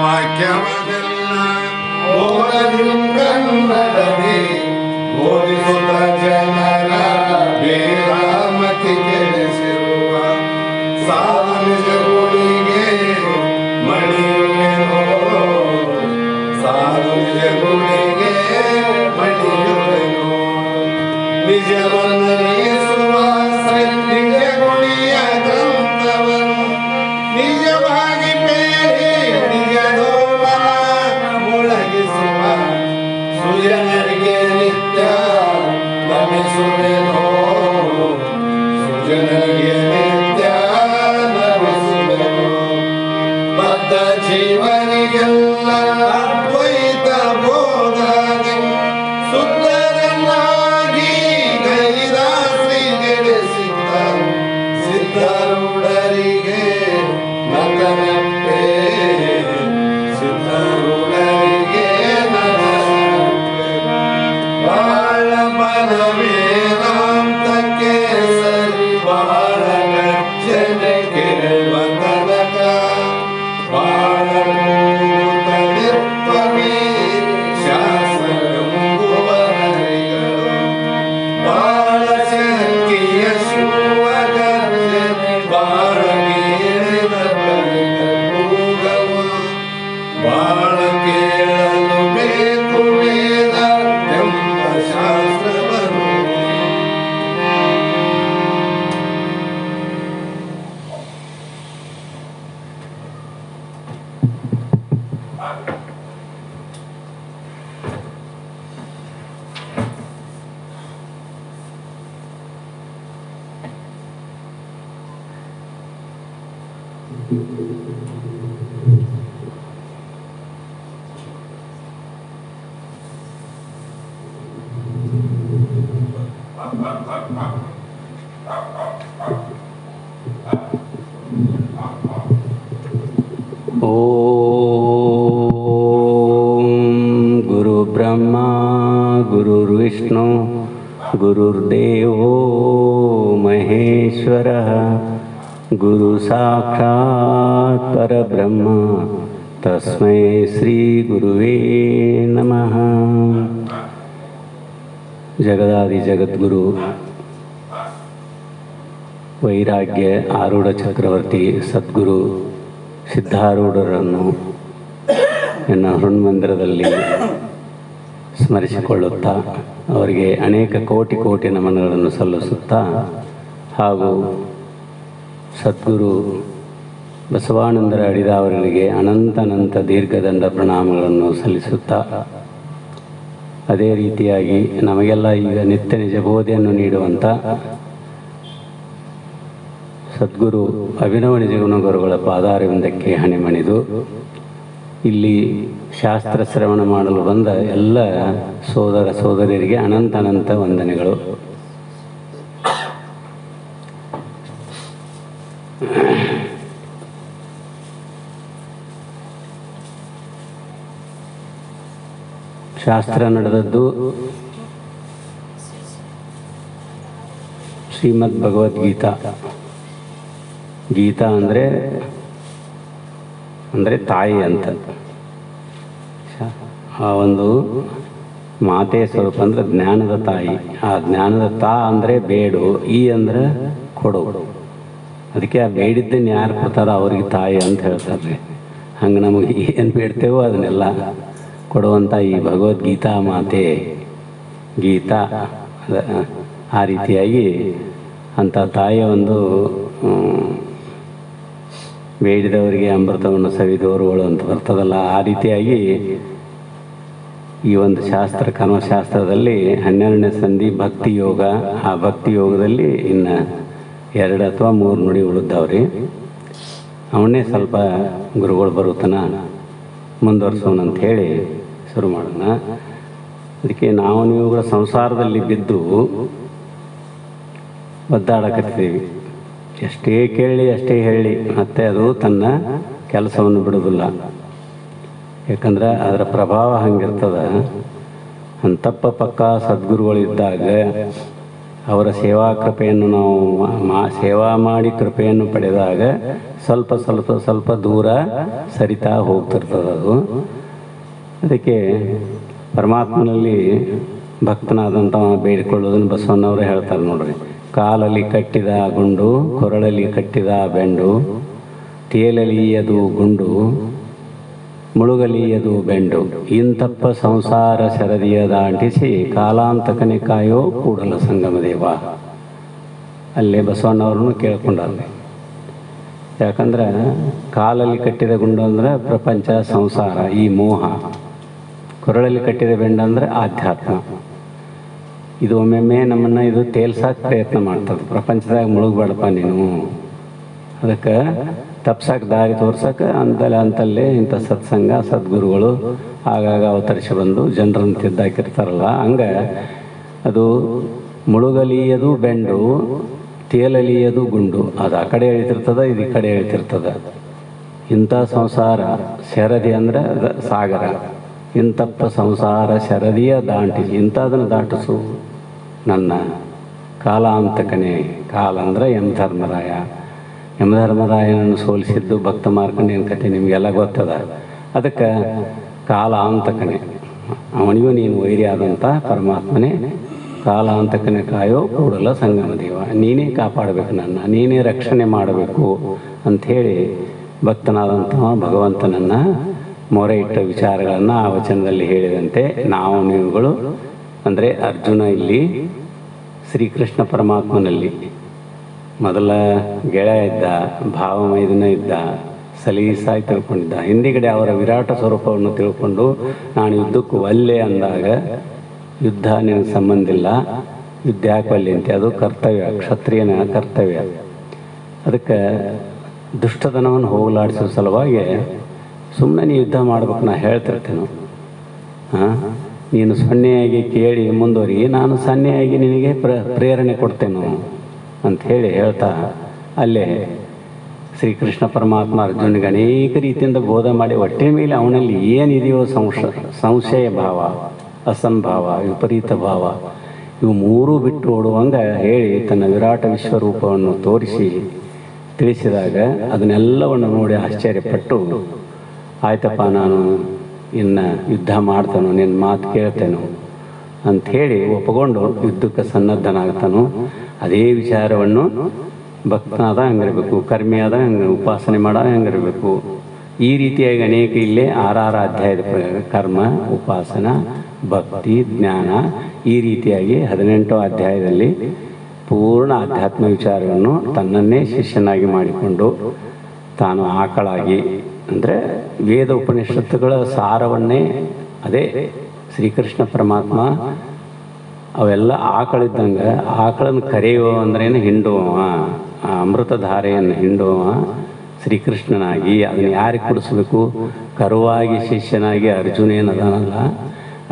ವಾಕ್ಯವನ್ನೆಲ್ಲ ಓದದಿಂದನ್ನಡದೆ ಬೋಧಿಸುತ್ತ ಜನರ ಬೇರಾಮತಿ ಕೆಡಿಸಿರುವ ಸಾಧು ನಿಜಗುಳಿಗೆ ಮಣಿಯುವೆನೋ, ಸಾಧು ನಿಜಗುಳಿಗೆ ಮಣಿಯುವೆನೋ. ನಿಜವನ್ನರಿಸುವ ನಿಜಗುಳಿಯ ಗ್ರಂಥವನ್ನು ನಿಜವಾಗಿ ಬೇರೆ ನಿಜದೋಮನ ಮೊಳಗಿಸುವ ಸುಜನರಿಗೆ ನಿತ್ಯ ನಮಿಸುವೆನೋ, ಸುಜನರಿಗೆ ನಿತ್ಯ ನಮಿಸುವೆನೋ. ಬದ್ಧ ಜೀವನಿಗೆಲ್ಲ ಅದ್ವೈತ ಬೋಧನೆ ಸುಂದರನಾಗಿ ಗೈದ ಶ್ರೀ ನಡೆಸಿದ್ದ ಸಿದ್ಧಾರೂಢರಿಗೆ ನತನಪ್ಪೆ, ಸಿದ್ಧಾರೂಢರಿಗೆ ನತನಪ್ಪೆ. ಬಾಳ ಬಲವೇದಾಂತಕ್ಕೆ ಸರಿ ಬಾಳ ಗರ್ಜನೆ ಕೇಳುವ ತನಕ ಬಾಳ ಮೂತವಿರ್ಪವೇ ಶಾಸ್ತ್ರವೆಂಬುವರಿಗಳು. ಬಾಳ ಶಕ್ತಿಯ ಶಿವ ಗರ್ಜನೆ ಬಾಳ ಕೇಳಿದ ಬಳಿಕ ಕೂಗವ. ಬಾಳ ಕೇಳಲು ಬೇಕು ವೇದ ಎಂಬ ಶಾಸ್ತ್ರವನ್ನು. ಓಂ ಗುರು ಬ್ರಹ್ಮ ಗುರುರ್ವಿಷ್ಣು ಗುರುರ್ದೇವೋ ಮಹೇಶ್ವರ ಗುರು ಸಾಕ್ಷಾತ್ ಪರಬ್ರಹ್ಮ ತಸ್ಮೈ ಶ್ರೀ ಗುರುವೇ ನಮಃ. ಜಗದಾದಿ ಜಗದ್ಗುರು ವೈರಾಗ್ಯ ಆರೂಢ ಚಕ್ರವರ್ತಿ ಸದ್ಗುರು ಸಿದ್ಧಾರೂಢರನ್ನು ನನ್ನ ಹೃನ್ಮಂದಿರದಲ್ಲಿ ಸ್ಮರಿಸಿಕೊಳ್ಳುತ್ತಾ ಅವರಿಗೆ ಅನೇಕ ಕೋಟಿ ಕೋಟಿ ನಮನಗಳನ್ನು ಸಲ್ಲಿಸುತ್ತಾ ಹಾಗೂ ಸದ್ಗುರು ಬಸವಾನಂದರ ಅಡಿದಾವರಿಗೆ ಅನಂತ ದೀರ್ಘದಂಡ ಪ್ರಣಾಮಗಳನ್ನು ಸಲ್ಲಿಸುತ್ತಾ ಅದೇ ರೀತಿಯಾಗಿ ನಮಗೆಲ್ಲ ಈಗ ನಿತ್ಯ ನಿಜ ಬೋಧೆಯನ್ನು ನೀಡುವಂಥ ಸದ್ಗುರು ಅಭಿನವ ನಿಜಗುಣಗುರುಗಳ ಪಾದಾರವಿಂದಕ್ಕೆ ಹಣೆಮಣಿದು ಇಲ್ಲಿ ಶಾಸ್ತ್ರ ಶ್ರವಣ ಮಾಡಲು ಬಂದ ಎಲ್ಲ ಸೋದರ ಸೋದರಿಯರಿಗೆ ಅನಂತ ವಂದನೆಗಳು. ಶಾಸ್ತ್ರ ನಡೆದದ್ದು ಶ್ರೀಮದ್ ಭಗವದ್ಗೀತಾ. ಗೀತಾ ಅಂದರೆ ತಾಯಿ ಅಂತ. ಆ ಒಂದು ಮಾತೆ ಸ್ವರೂಪ ಅಂದರೆ ಜ್ಞಾನದ ತಾಯಿ. ಆ ಜ್ಞಾನದ ಅಂದರೆ ಬೇಡು, ಈ ಅಂದರೆ ಕೊಡು. ಅದಕ್ಕೆ ಆ ಬೇಡಿದ್ದನ್ನು ಯಾರು ಕೊಡ್ತಾರೋ ಅವ್ರಿಗೆ ತಾಯಿ ಅಂತ ಹೇಳ್ತಾರೆ. ಹಂಗೆ ನಮಗೆ ಏನು ಬೇಡ್ತೇವೋ ಅದನ್ನೆಲ್ಲ ಕೊಡುವಂಥ ಈ ಭಗವದ್ಗೀತಾ ಮಾತೆ ಗೀತಾ. ಆ ರೀತಿಯಾಗಿ ಅಂಥ ತಾಯಿಯ ಒಂದು ಬೇಡಿದವರಿಗೆ ಅಮೃತವನ್ನು ಸವಿದವರುಗಳು ಅಂತ ಬರ್ತದಲ್ಲ, ಆ ರೀತಿಯಾಗಿ ಈ ಒಂದು ಶಾಸ್ತ್ರ ಕರ್ಮಶಾಸ್ತ್ರದಲ್ಲಿ 12ನೇ ಸಂಧಿ ಭಕ್ತಿ ಯೋಗ. ಆ ಭಕ್ತಿ ಯೋಗದಲ್ಲಿ ಇನ್ನು 2 ಅಥವಾ 3 ನುಡಿ ಉಳಿದವ್ರಿ. ಅವನ್ನೇ ಸ್ವಲ್ಪ ಗುರುಗಳು ಬರುತ್ತನ ಮುಂದುವರ್ಸೋಣ ಅಂತ ಹೇಳಿ ಶುರು ಮಾಡೋಣ. ಅದಕ್ಕೆ ನಾವು ನೀವುಗಳ ಸಂಸಾರದಲ್ಲಿ ಬಿದ್ದು ಒದ್ದಾಡಕತ್ತೀವಿ. ಎಷ್ಟೇ ಕೇಳಿ ಅಷ್ಟೇ ಹೇಳಿ ಮತ್ತೆ ಅದು ತನ್ನ ಕೆಲಸವನ್ನು ಬಿಡೋದಿಲ್ಲ. ಯಾಕಂದ್ರೆ ಅದರ ಪ್ರಭಾವ ಹಂಗಿರ್ತದ. ಅಂತಪ್ಪ ಪಕ್ಕ ಸದ್ಗುರುಗಳಿದ್ದಾಗ ಅವರ ಸೇವಾ ಕೃಪೆಯನ್ನು ನಾವು ಸೇವಾ ಮಾಡಿ ಕೃಪೆಯನ್ನು ಪಡೆದಾಗ ಸ್ವಲ್ಪ ಸ್ವಲ್ಪ ಸ್ವಲ್ಪ ದೂರ ಸರಿತಾ ಹೋಗ್ತಿರ್ತದೆ ಅದು. ಅದಕ್ಕೆ ಪರಮಾತ್ಮನಲ್ಲಿ ಭಕ್ತನಾದಂಥವ ಬೇಡಿಕೊಳ್ಳೋದನ್ನು ಬಸವಣ್ಣವರೇ ಹೇಳ್ತಾರೆ ನೋಡ್ರಿ. ಕಾಲಲ್ಲಿ ಕಟ್ಟಿದ ಗುಂಡು, ಕೊರಳಲ್ಲಿ ಕಟ್ಟಿದ ಬೆಂಡು, ತೇಲಲಿಯದು ಗುಂಡು, ಮುಳುಗಲಿಯದು ಬೆಂಡು, ಇಂತಪ್ಪ ಸಂಸಾರ ಸರದಿಯ ದಾಟಿಸಿ ಕಾಲಾಂತಕನೆ ಕಾಯೋ ಕೂಡಲ ಸಂಗಮ ದೇವ. ಅಲ್ಲೇ ಬಸವಣ್ಣವ್ರನ್ನು ಕೇಳ್ಕೊಂಡಾರೆ. ಯಾಕಂದ್ರೆ ಕಾಲಲ್ಲಿ ಕಟ್ಟಿದ ಗುಂಡು ಅಂದ್ರೆ ಪ್ರಪಂಚ ಸಂಸಾರ, ಈ ಮೋಹ. ಕೊರಳಲ್ಲಿ ಕಟ್ಟಿದ ಬೆಂಡು ಅಂದ್ರೆ ಆಧ್ಯಾತ್ಮ. ಇದು ಒಮ್ಮೊಮ್ಮೆ ನಮ್ಮನ್ನು ಇದು ತೇಲ್ಸಾಕ ಪ್ರಯತ್ನ ಮಾಡ್ತದೆ. ಪ್ರಪಂಚದಾಗ ಮುಳುಗಬೇಡಪ್ಪ ನೀನು, ಅದಕ್ಕೆ ತಪ್ಸಕ್ಕೆ ದಾರಿ ತೋರ್ಸಕ್ಕೆ ಅಂತಲ್ಲೇ ಇಂಥ ಸತ್ಸಂಗ ಸದ್ಗುರುಗಳು ಆಗಾಗ ಅವತರಿಸಿ ಬಂದು ಜನರನ್ನು ತಿದ್ದಾಕಿರ್ತಾರಲ್ಲ, ಹಂಗೆ ಅದು ಮುಳುಗಲಿಯದು ಬೆಂಡು, ತೇಲಲಿಯದು ಗುಂಡು. ಅದು ಆ ಕಡೆ ಹೇಳ್ತಿರ್ತದೆ, ಇದು ಈ ಕಡೆ ಹೇಳ್ತಿರ್ತದೆ. ಇಂಥ ಸಂಸಾರ ಶರದಿ ಅಂದರೆ ಸಾಗರ. ಇಂತಪ್ಪ ಸಂಸಾರ ಶರದಿಯ ದಾಟಿ, ಇಂಥದನ್ನು ದಾಟಿಸು ನನ್ನ ಕಾಲಾಂತಕನೇ. ಕಾಲ ಅಂದರೆ ಯಮಧರ್ಮರಾಯ. ಯಮಧರ್ಮರಾಯನನ್ನು ಸೋಲಿಸಿದ್ದು ಭಕ್ತ ಮಾರ್ಕಂಡೇಯನ ಕಥೆ ನಿಮಗೆಲ್ಲ ಗೊತ್ತದ. ಅದಕ್ಕೆ ಕಾಲಾಂತಕನೇ, ಅವನಿಗೂ ನೀನು ವೈರಿ ಆದಂಥ ಪರಮಾತ್ಮನೇ. ಕಾಲಾಂತಕನೇ ಕಾಯೋ ಕೂಡಲ ಸಂಗಮ ದೇವ, ನೀನೇ ಕಾಪಾಡಬೇಕು ನನ್ನ, ನೀನೇ ರಕ್ಷಣೆ ಮಾಡಬೇಕು ಅಂಥೇಳಿ ಭಕ್ತನಾದಂತಹ ಭಗವಂತನನ್ನು ಮೊರೆ ಇಟ್ಟ ವಿಚಾರಗಳನ್ನು ಆ ವಚನದಲ್ಲಿ ಹೇಳಿದಂತೆ ನಾವು ನೀವುಗಳು ಅಂದರೆ ಅರ್ಜುನ ಇಲ್ಲಿ ಶ್ರೀಕೃಷ್ಣ ಪರಮಾತ್ಮನಲ್ಲಿ ಮೊದಲ ಗೆಳೆಯ ಇದ್ದ, ಭಾವಮೈದನ ಇದ್ದ, ಸಲೀಸಾಗಿ ತಿಳ್ಕೊಂಡಿದ್ದ. ಹಿಂದಿಗಡೆ ಅವರ ವಿರಾಟ ಸ್ವರೂಪವನ್ನು ತಿಳ್ಕೊಂಡು ನಾನು ಯುದ್ಧಕ್ಕೂ ಒಲ್ಲೆ ಅಂದಾಗ, ಯುದ್ಧ ನಿನಗೆ ಸಂಬಂಧ ಇಲ್ಲ, ಯುದ್ಧ ಯಾಕೆ ಒಲ್ಲೆ ಅಂತೆ, ಅದು ಕರ್ತವ್ಯ, ಕ್ಷತ್ರಿಯನ ಕರ್ತವ್ಯ. ಅದಕ್ಕೆ ದುಷ್ಟತನವನ್ನು ಹೋಗಲಾಡಿಸೋ ಸಲುವಾಗಿ ಸುಮ್ಮನೆ ನೀ ಯುದ್ಧ ಮಾಡ್ಬೇಕು ನಾ ಹೇಳ್ತಿರ್ತೇನೆ. ನೀನು ಸೊನ್ನೆಯಾಗಿ ಕೇಳಿ ಮುಂದುವರಿ, ನಾನು ಸನ್ನೆಯಾಗಿ ನಿನಗೆ ಪ್ರೇರಣೆ ಕೊಡ್ತೇನೆ ಅಂಥೇಳಿ ಹೇಳ್ತಾ ಅಲ್ಲೇ ಶ್ರೀಕೃಷ್ಣ ಪರಮಾತ್ಮ ಅರ್ಜುನಿಗೆ ಅನೇಕ ರೀತಿಯಿಂದ ಬೋಧ ಮಾಡಿ ಹೊಟ್ಟೆ ಮೇಲೆ ಅವನಲ್ಲಿ ಏನಿದೆಯೋ ಸಂಶಯ ಭಾವ, ಅಸಂಭಾವ, ವಿಪರೀತ ಭಾವ, ಇವು ಮೂರೂ ಬಿಟ್ಟು ಓಡುವಂಗೆ ಹೇಳಿ ತನ್ನ ವಿರಾಟ ವಿಶ್ವರೂಪವನ್ನು ತೋರಿಸಿ ತಿಳಿಸಿದಾಗ ಅದನ್ನೆಲ್ಲವನ್ನು ನೋಡಿ ಆಶ್ಚರ್ಯಪಟ್ಟು, ಆಯ್ತಪ್ಪ ನಾನು ಇನ್ನು ಯುದ್ಧ ಮಾಡ್ತಾನೋ, ನಿನ್ನ ಮಾತು ಕೇಳ್ತೇನೋ ಅಂಥೇಳಿ ಒಪ್ಪಿಕೊಂಡು ಯುದ್ಧಕ್ಕೆ ಸನ್ನದ್ಧನಾಗ್ತಾನೋ. ಅದೇ ವಿಚಾರವನ್ನು ಭಕ್ತನಾದ ಹಂಗಿರಬೇಕು, ಕರ್ಮಿಯಾದ ಹಂಗೆ, ಉಪಾಸನೆ ಮಾಡೋ ಹಂಗಿರಬೇಕು. ಈ ರೀತಿಯಾಗಿ ಅನೇಕ ಇಲ್ಲೇ 6 ಅಧ್ಯಾಯದ ಕರ್ಮ, ಉಪಾಸನ, ಭಕ್ತಿ, ಜ್ಞಾನ, ಈ ರೀತಿಯಾಗಿ 18 ಅಧ್ಯಾಯದಲ್ಲಿ ಪೂರ್ಣ ಆಧ್ಯಾತ್ಮ ವಿಚಾರವನ್ನು ತನ್ನನ್ನೇ ಶಿಷ್ಯನಾಗಿ ಮಾಡಿಕೊಂಡು ತಾನು ಆಕಳಾಗಿ, ಅಂದರೆ ವೇದ ಉಪನಿಷತ್ತುಗಳ ಸಾರವನ್ನೇ ಅದೇ ಶ್ರೀಕೃಷ್ಣ ಪರಮಾತ್ಮ ಅವೆಲ್ಲ ಆಕಳಿದ್ದಂಗೆ, ಆಕಳನ್ನು ಕರೆಯುವ ಅಂದ್ರೇನು ಹಿಂಡುವ, ಆ ಅಮೃತಧಾರೆಯನ್ನು ಹಿಂಡುವ ಶ್ರೀಕೃಷ್ಣನಾಗಿ ಅದನ್ನು ಯಾರಿಗೆ ಕುಡಿಸ್ಬೇಕು, ಕರುವಾಗಿ ಶಿಷ್ಯನಾಗಿ ಅರ್ಜುನೇನದಾನಲ್ಲ,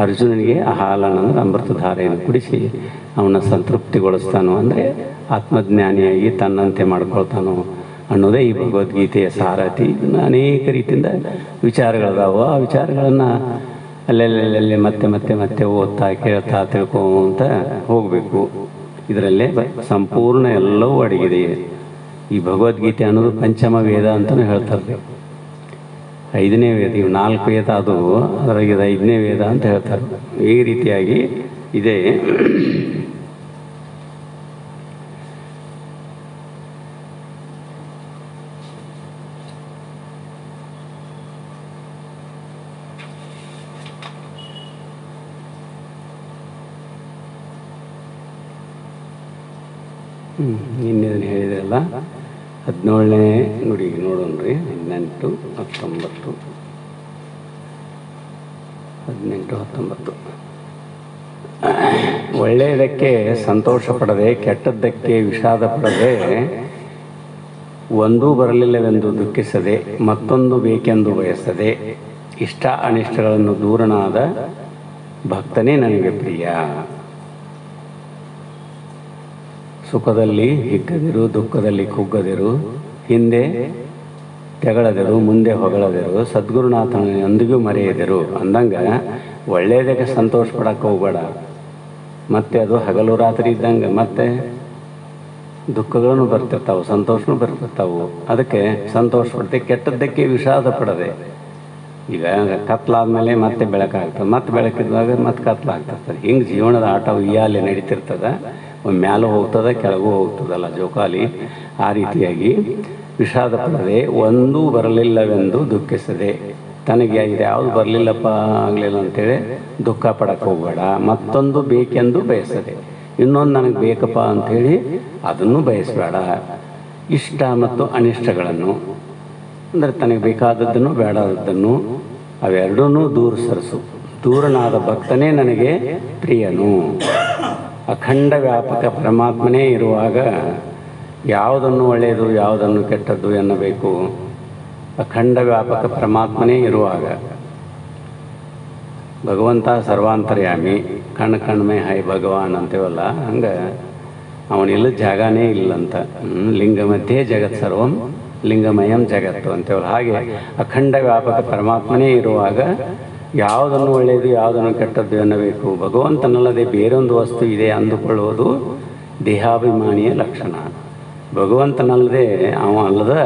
ಅರ್ಜುನನಿಗೆ ಆ ಹಾಲನ್ನಂದ್ರೆ ಅಮೃತಧಾರೆಯನ್ನು ಕುಡಿಸಿ ಅವನ ಸಂತೃಪ್ತಿಗೊಳಿಸ್ತಾನೋ, ಅಂದರೆ ಆತ್ಮಜ್ಞಾನಿಯಾಗಿ ತನ್ನಂತೆ ಮಾಡ್ಕೊಳ್ತಾನೋ ಅನ್ನೋದೇ ಈ ಭಗವದ್ಗೀತೆಯ ಸಾರಥಿ. ಅನೇಕ ರೀತಿಯಿಂದ ವಿಚಾರಗಳದಾವ. ಆ ವಿಚಾರಗಳನ್ನು ಅಲ್ಲೆಲ್ಲೆಲ್ಲೆಲ್ಲೇ ಮತ್ತೆ ಮತ್ತೆ ಮತ್ತೆ ಓದ್ತಾ ಕೇಳ್ತಾ ತಿಳ್ಕೊಂತ ಹೋಗಬೇಕು. ಇದರಲ್ಲೇ ಸಂಪೂರ್ಣ ಎಲ್ಲವೂ ಅಡಗಿದೆ. ಈ ಭಗವದ್ಗೀತೆ ಅನ್ನೋದು ಪಂಚಮ ವೇದ ಅಂತಲೂ ಹೇಳ್ತಾರೆ. 5ನೇ ವೇದ, ಇವು 4 ವೇದ ಅದು, ಅದ್ರಾಗ ಇದು 5ನೇ ವೇದ ಅಂತ ಹೇಳ್ತಾರೆ. ಈ ರೀತಿಯಾಗಿ ಇದೆ. ಇನ್ನೇನು ಹೇಳಿದ್ರಲ್ಲ, 17ನೇ ನುಡಿಗೆ ನೋಡೋಣ್ರಿ. 18, 19, 19. ಒಳ್ಳೆಯದಕ್ಕೆ ಸಂತೋಷ ಪಡದೆ, ಕೆಟ್ಟದ್ದಕ್ಕೆ ವಿಷಾದ ಪಡದೆ, ಒಂದೂ ಬರಲಿಲ್ಲವೆಂದು ದುಃಖಿಸದೆ, ಮತ್ತೊಂದು ಬೇಕೆಂದು ಬಯಸದೆ, ಇಷ್ಟ ಅನಿಷ್ಟಗಳನ್ನು ದೂರನಾದ ಭಕ್ತನೇ ನನಗೆ ಪ್ರಿಯ. ಸುಖದಲ್ಲಿ ಹಿಗ್ಗದಿರು, ದುಃಖದಲ್ಲಿ ಕುಗ್ಗದಿರು, ಹಿಂದೆ ತೆಗಳದಿರು, ಮುಂದೆ ಹೊಗಳದಿರು, ಸದ್ಗುರುನಾಥನ ಎಂದಿಗೂ ಮರೆಯದಿರು ಅಂದಂಗೆ ಒಳ್ಳೆಯದಕ್ಕೆ ಸಂತೋಷ ಪಡಕ್ಕೆ ಹೋಗ್ಬೇಡ. ಮತ್ತೆ ಅದು ಹಗಲು ರಾತ್ರಿ ಇದ್ದಂಗೆ ಮತ್ತೆ ದುಃಖಗಳನ್ನು ಬರ್ತಿರ್ತಾವೆ, ಸಂತೋಷನೂ ಬರ್ತಿರ್ತಾವೆ. ಅದಕ್ಕೆ ಸಂತೋಷ ಪಡ್ತೆ, ಕೆಟ್ಟದ್ದಕ್ಕೆ ವಿಷಾದ ಪಡದೆ. ಈಗ ಕತ್ಲಾದ್ಮೇಲೆ ಮತ್ತೆ ಬೆಳಕಾಗ್ತದೆ, ಮತ್ತೆ ಬೆಳಕಿದ್ದಾಗ ಮತ್ತೆ ಕತ್ಲಾಗ್ತಿರ್ತದೆ. ಹಿಂಗೆ ಜೀವನದ ಆಟ ಉಯ್ಯಾಲೆ ನಡೀತಿರ್ತದೆ. ಒಂದು ಮ್ಯಾಲೂ ಹೋಗ್ತದೆ, ಕೆಳಗೂ ಹೋಗ್ತದಲ್ಲ ಜೋಕಾಲಿ. ಆ ರೀತಿಯಾಗಿ ವಿಷಾದ ಪಡದೆ, ಒಂದೂ ಬರಲಿಲ್ಲವೆಂದು ದುಃಖಿಸದೆ. ತನಗೆ ಇದು ಯಾವುದು ಬರಲಿಲ್ಲಪ್ಪ ಆಗಲಿಲ್ಲ ಅಂತೇಳಿ ದುಃಖ ಪಡಕ್ಕೆ ಹೋಗಬೇಡ. ಮತ್ತೊಂದು ಬೇಕೆಂದು ಬಯಸದೆ, ಇನ್ನೊಂದು ನನಗೆ ಬೇಕಪ್ಪ ಅಂಥೇಳಿ ಅದನ್ನು ಬಯಸಬೇಡ. ಇಷ್ಟ ಮತ್ತು ಅನಿಷ್ಟಗಳನ್ನು ಅಂದರೆ ತನಗೆ ಬೇಕಾದದ್ದನ್ನು ಬೇಡಾದದ್ದನ್ನು ಅವೆರಡನ್ನೂ ದೂರ ಸರಿಸು. ದೂರನಾದ ಭಕ್ತನೇ ನನಗೆ ಪ್ರಿಯನು. ಅಖಂಡ ವ್ಯಾಪಕ ಪರಮಾತ್ಮನೇ ಇರುವಾಗ ಯಾವುದನ್ನು ಒಳ್ಳೆಯದು ಯಾವುದನ್ನು ಕೆಟ್ಟದ್ದು ಎನ್ನಬೇಕು? ಅಖಂಡ ವ್ಯಾಪಕ ಪರಮಾತ್ಮನೇ ಇರುವಾಗ ಭಗವಂತ ಸರ್ವಾಂತರ್ಯಾಮಿ, ಕಣ್ಮೆ ಹೈ ಭಗವಾನ್ ಅಂತೇವಲ್ಲ, ಹಂಗೆ ಅವನಿಲ್ಲ ಜಾಗನೇ ಇಲ್ಲಂತ. ಲಿಂಗ ಮಧ್ಯೆ ಜಗತ್ ಸರ್ವಂ ಲಿಂಗಮಯಂ ಜಗತ್ತು ಅಂತೇವಲ್ಲ, ಹಾಗೆ ಅಖಂಡ ವ್ಯಾಪಕ ಪರಮಾತ್ಮನೇ ಇರುವಾಗ ಯಾವುದನ್ನು ಒಳ್ಳೆಯದು ಯಾವುದನ್ನು ಕೆಟ್ಟದ್ದು ಎನ್ನಬೇಕು? ಭಗವಂತನಲ್ಲದೆ ಬೇರೊಂದು ವಸ್ತು ಇದೆ ಅಂದುಕೊಳ್ಳುವುದು ದೇಹಾಭಿಮಾನಿಯ ಲಕ್ಷಣ. ಭಗವಂತನಲ್ಲದೆ ಅವ ಅಲ್ಲದ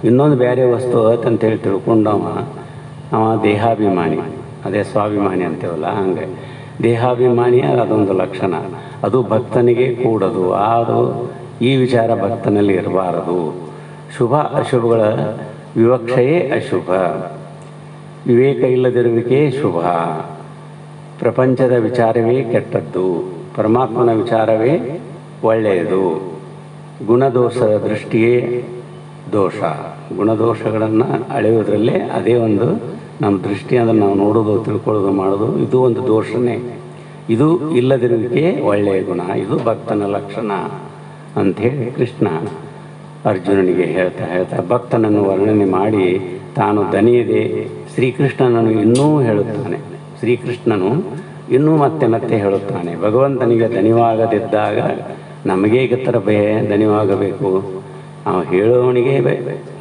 ಇನ್ನೊಂದು ಬೇರೆ ವಸ್ತು ಅಂತೇಳಿ ತಿಳ್ಕೊಂಡವ ಅವ ದೇಹಾಭಿಮಾನಿ. ಅದೇ ಸ್ವಾಭಿಮಾನಿ ಅಂತೇವಲ್ಲ, ಹಂಗೆ ದೇಹಾಭಿಮಾನಿಯ ಅದೊಂದು ಲಕ್ಷಣ. ಅದು ಭಕ್ತನಿಗೆ ಕೂಡದು. ಅದು ಈ ವಿಚಾರ ಭಕ್ತನಲ್ಲಿ ಇರಬಾರದು. ಶುಭ ಅಶುಭಗಳ ವಿವಕ್ಷೆಯೇ ಅಶುಭ. ವಿವೇಕ ಇಲ್ಲದಿರುವಿಕೆ ಶುಭ. ಪ್ರಪಂಚದ ವಿಚಾರವೇ ಕೆಟ್ಟದ್ದು, ಪರಮಾತ್ಮನ ವಿಚಾರವೇ ಒಳ್ಳೆಯದು. ಗುಣದೋಷದ ದೃಷ್ಟಿಯೇ ದೋಷ. ಗುಣದೋಷಗಳನ್ನು ಅಳೆಯುವುದರಲ್ಲೇ ಅದೇ ಒಂದು ನಮ್ಮ ದೃಷ್ಟಿ, ಅದನ್ನು ನಾವು ನೋಡೋದು, ತಿಳ್ಕೊಳ್ಳೋದು, ಮಾಡೋದು, ಇದು ಒಂದು ದೋಷನೇ. ಇದು ಇಲ್ಲದಿರುವಿಕೆ ಒಳ್ಳೆಯ ಗುಣ, ಇದು ಭಕ್ತನ ಲಕ್ಷಣ ಅಂಥೇಳಿ ಕೃಷ್ಣ ಅರ್ಜುನನಿಗೆ ಹೇಳ್ತಾ ಭಕ್ತನನ್ನು ವರ್ಣನೆ ಮಾಡಿ ತಾನು ದನಿಯದೆ ಶ್ರೀಕೃಷ್ಣನನ್ನು ಇನ್ನೂ ಹೇಳುತ್ತಾನೆ. ಶ್ರೀಕೃಷ್ಣನು ಇನ್ನೂ ಮತ್ತೆ ಹೇಳುತ್ತಾನೆ. ಭಗವಂತನಿಗೆ ದನಿವಾಗದಿದ್ದಾಗ ನಮಗೆ ಥರ ದನಿವಾಗಬೇಕು. ನಾವು ಹೇಳೋವನಿಗೆ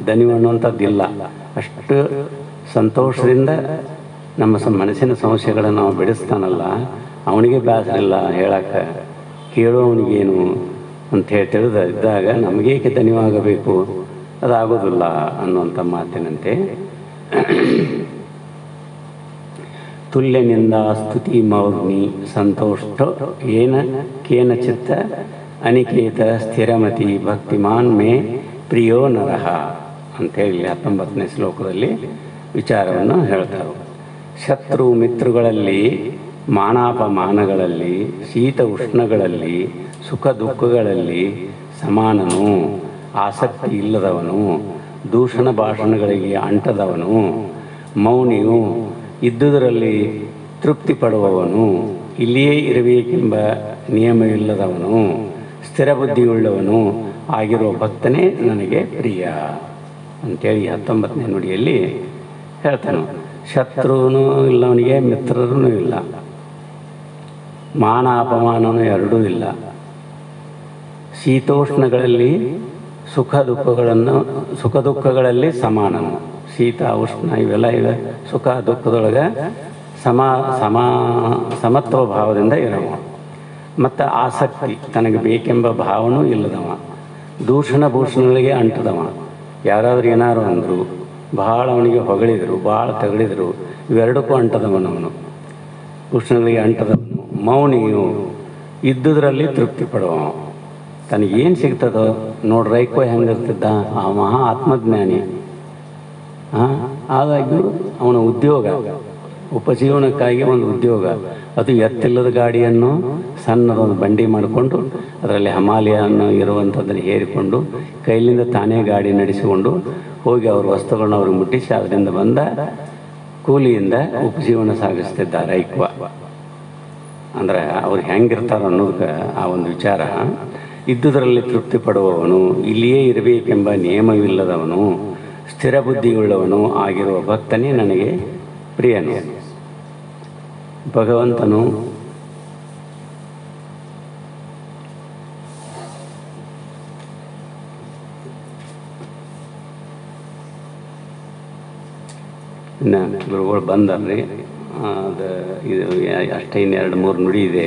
ದನಿವು ಅನ್ನುವಂಥದ್ದಿಲ್ಲ. ಅಷ್ಟು ಸಂತೋಷದಿಂದ ನಮ್ಮ ಮನಸ್ಸಿನ ಸಮಸ್ಯೆಗಳನ್ನು ನಾವು ಬಿಡಿಸ್ತಾನಲ್ಲ, ಅವನಿಗೆ ಬೇಸರಿಲ್ಲ ಹೇಳಕ್ಕೆ. ಕೇಳೋವನಿಗೇನು ಅಂತ ತಿಳಿದಿದ್ದಾಗ ನಮಗೇಕೆ ದನಿವಾಗಬೇಕು? ಅದಾಗೋದಿಲ್ಲ ಅನ್ನುವಂಥ ಮಾತಿನಂತೆ ತುಲ್ಯನಿಂದ ಸ್ತುತಿ ಮೌರ್ಮಿ ಸಂತೋಷ್ಟ ಕೇನ ಚಿತ್ತ ಅನಿಕೇತ ಸ್ಥಿರಮತಿ ಭಕ್ತಿಮಾನ್ ಮೇ ಪ್ರಿಯೋ ನರಹ ಅಂಥೇಳಿ 19ನೇ ಶ್ಲೋಕದಲ್ಲಿ ವಿಚಾರವನ್ನು ಹೇಳ್ತಾರೆ. ಶತ್ರು ಮಿತ್ರಗಳಲ್ಲಿ, ಮಾನಾಪಮಾನಗಳಲ್ಲಿ, ಶೀತ ಉಷ್ಣಗಳಲ್ಲಿ, ಸುಖ ದುಃಖಗಳಲ್ಲಿ ಸಮಾನನು, ಆಸಕ್ತಿ ಇಲ್ಲದವನು, ದೂಷಣ ಭಾಷಣಗಳಿಗೆ ಅಂಟದವನು, ಮೌನಿಯು, ಇದ್ದುದರಲ್ಲಿ ತೃಪ್ತಿ ಪಡುವವನು, ಇಲ್ಲಿಯೇ ಇರಬೇಕೆಂಬ ನಿಯಮವಿಲ್ಲದವನು, ಸ್ಥಿರ ಬುದ್ಧಿಯುಳ್ಳವನು ಆಗಿರುವ ಭಕ್ತನೇ ನನಗೆ ಪ್ರಿಯ ಅಂಥೇಳಿ 19ನೇ ನುಡಿಯಲ್ಲಿ ಹೇಳ್ತಾನೆ. ಶತ್ರುನೂ ಇಲ್ಲವನಿಗೆ, ಮಿತ್ರರೂ ಇಲ್ಲ, ಮಾನ ಅಪಮಾನವೂ ಎರಡೂ ಇಲ್ಲ, ಶೀತೋಷ್ಣಗಳಲ್ಲಿ ಸುಖ ದುಃಖಗಳಲ್ಲಿ ಸಮಾನನು. ಶೀತ ಉಷ್ಣ ಇವೆಲ್ಲ ಸುಖ ದುಃಖದೊಳಗೆ ಸಮತ್ವ ಭಾವದಿಂದ ಇರವ. ಮತ್ತು ಆಸಕ್ತಿ, ತನಗೆ ಬೇಕೆಂಬ ಭಾವನೂ ಇಲ್ಲದವ. ದೂಷಣ ಭೂಷಣಗಳಿಗೆ ಅಂಟದವ. ಯಾರಾದರೂ ಏನಾರು ಅಂದರು, ಭಾಳ ಅವನಿಗೆ ಹೊಗಳಿದರು, ಭಾಳ ತಗಡಿದರು, ಇವೆರಡಕ್ಕೂ ಅಂಟದವನವನು, ಭೂಷಣಗಳಿಗೆ ಅಂಟದವನು. ಮೌನಿಯು, ಇದ್ದುದರಲ್ಲಿ ತೃಪ್ತಿ ಪಡುವ. ತನಗೇನು ಸಿಗ್ತದೋ ನೋಡ್ರಿ, ರೈಕೋ ಹೆಂಗಿರ್ತಿದ್ದ ಆ ಮಹಾ ಆತ್ಮಜ್ಞಾನಿ. ಹಾಗಾಗಿ ಅವನ ಉದ್ಯೋಗ, ಉಪಜೀವನಕ್ಕಾಗಿ ಒಂದು ಉದ್ಯೋಗ, ಅದು ಎತ್ತಿಲ್ಲದ ಗಾಡಿಯನ್ನು ಸಣ್ಣದೊಂದು ಬಂಡಿ ಮಾಡಿಕೊಂಡು ಅದರಲ್ಲಿ ಹಮಾಲಿಯನ್ನು ಇರುವಂಥದ್ದನ್ನು ಹೇರಿಕೊಂಡು ಕೈಲಿಂದ ತಾನೇ ಗಾಡಿ ನಡೆಸಿಕೊಂಡು ಹೋಗಿ ಅವ್ರ ವಸ್ತುಗಳನ್ನ ಅವ್ರಿಗೆ ಮುಟ್ಟಿಸಿ ಅದರಿಂದ ಬಂದ ಕೂಲಿಯಿಂದ ಉಪಜೀವನ ಸಾಗಿಸ್ತಿದ್ದ ರೈಕ್ವ. ಅಂದರೆ ಅವ್ರು ಹೆಂಗಿರ್ತಾರೋ ಅನ್ನೋದಕ್ಕೆ ಆ ಒಂದು ವಿಚಾರ. ಇದ್ದುದರಲ್ಲಿ ತೃಪ್ತಿ ಪಡುವವನು, ಇಲ್ಲಿಯೇ ಇರಬೇಕೆಂಬ ನಿಯಮವಿಲ್ಲದವನು, ಸ್ಥಿರ ಬುದ್ಧಿಯುಳ್ಳವನು ಆಗಿರುವ ಭಕ್ತನೇ ನನಗೆ ಪ್ರಿಯನು. ಭಗವಂತನು ಇನ್ನು ಗುರುಗಳು ಬಂದಲ್ರಿ, ಅದು ಇದು ಅಷ್ಟೇ, 2-3 ನುಡಿ ಇದೆ.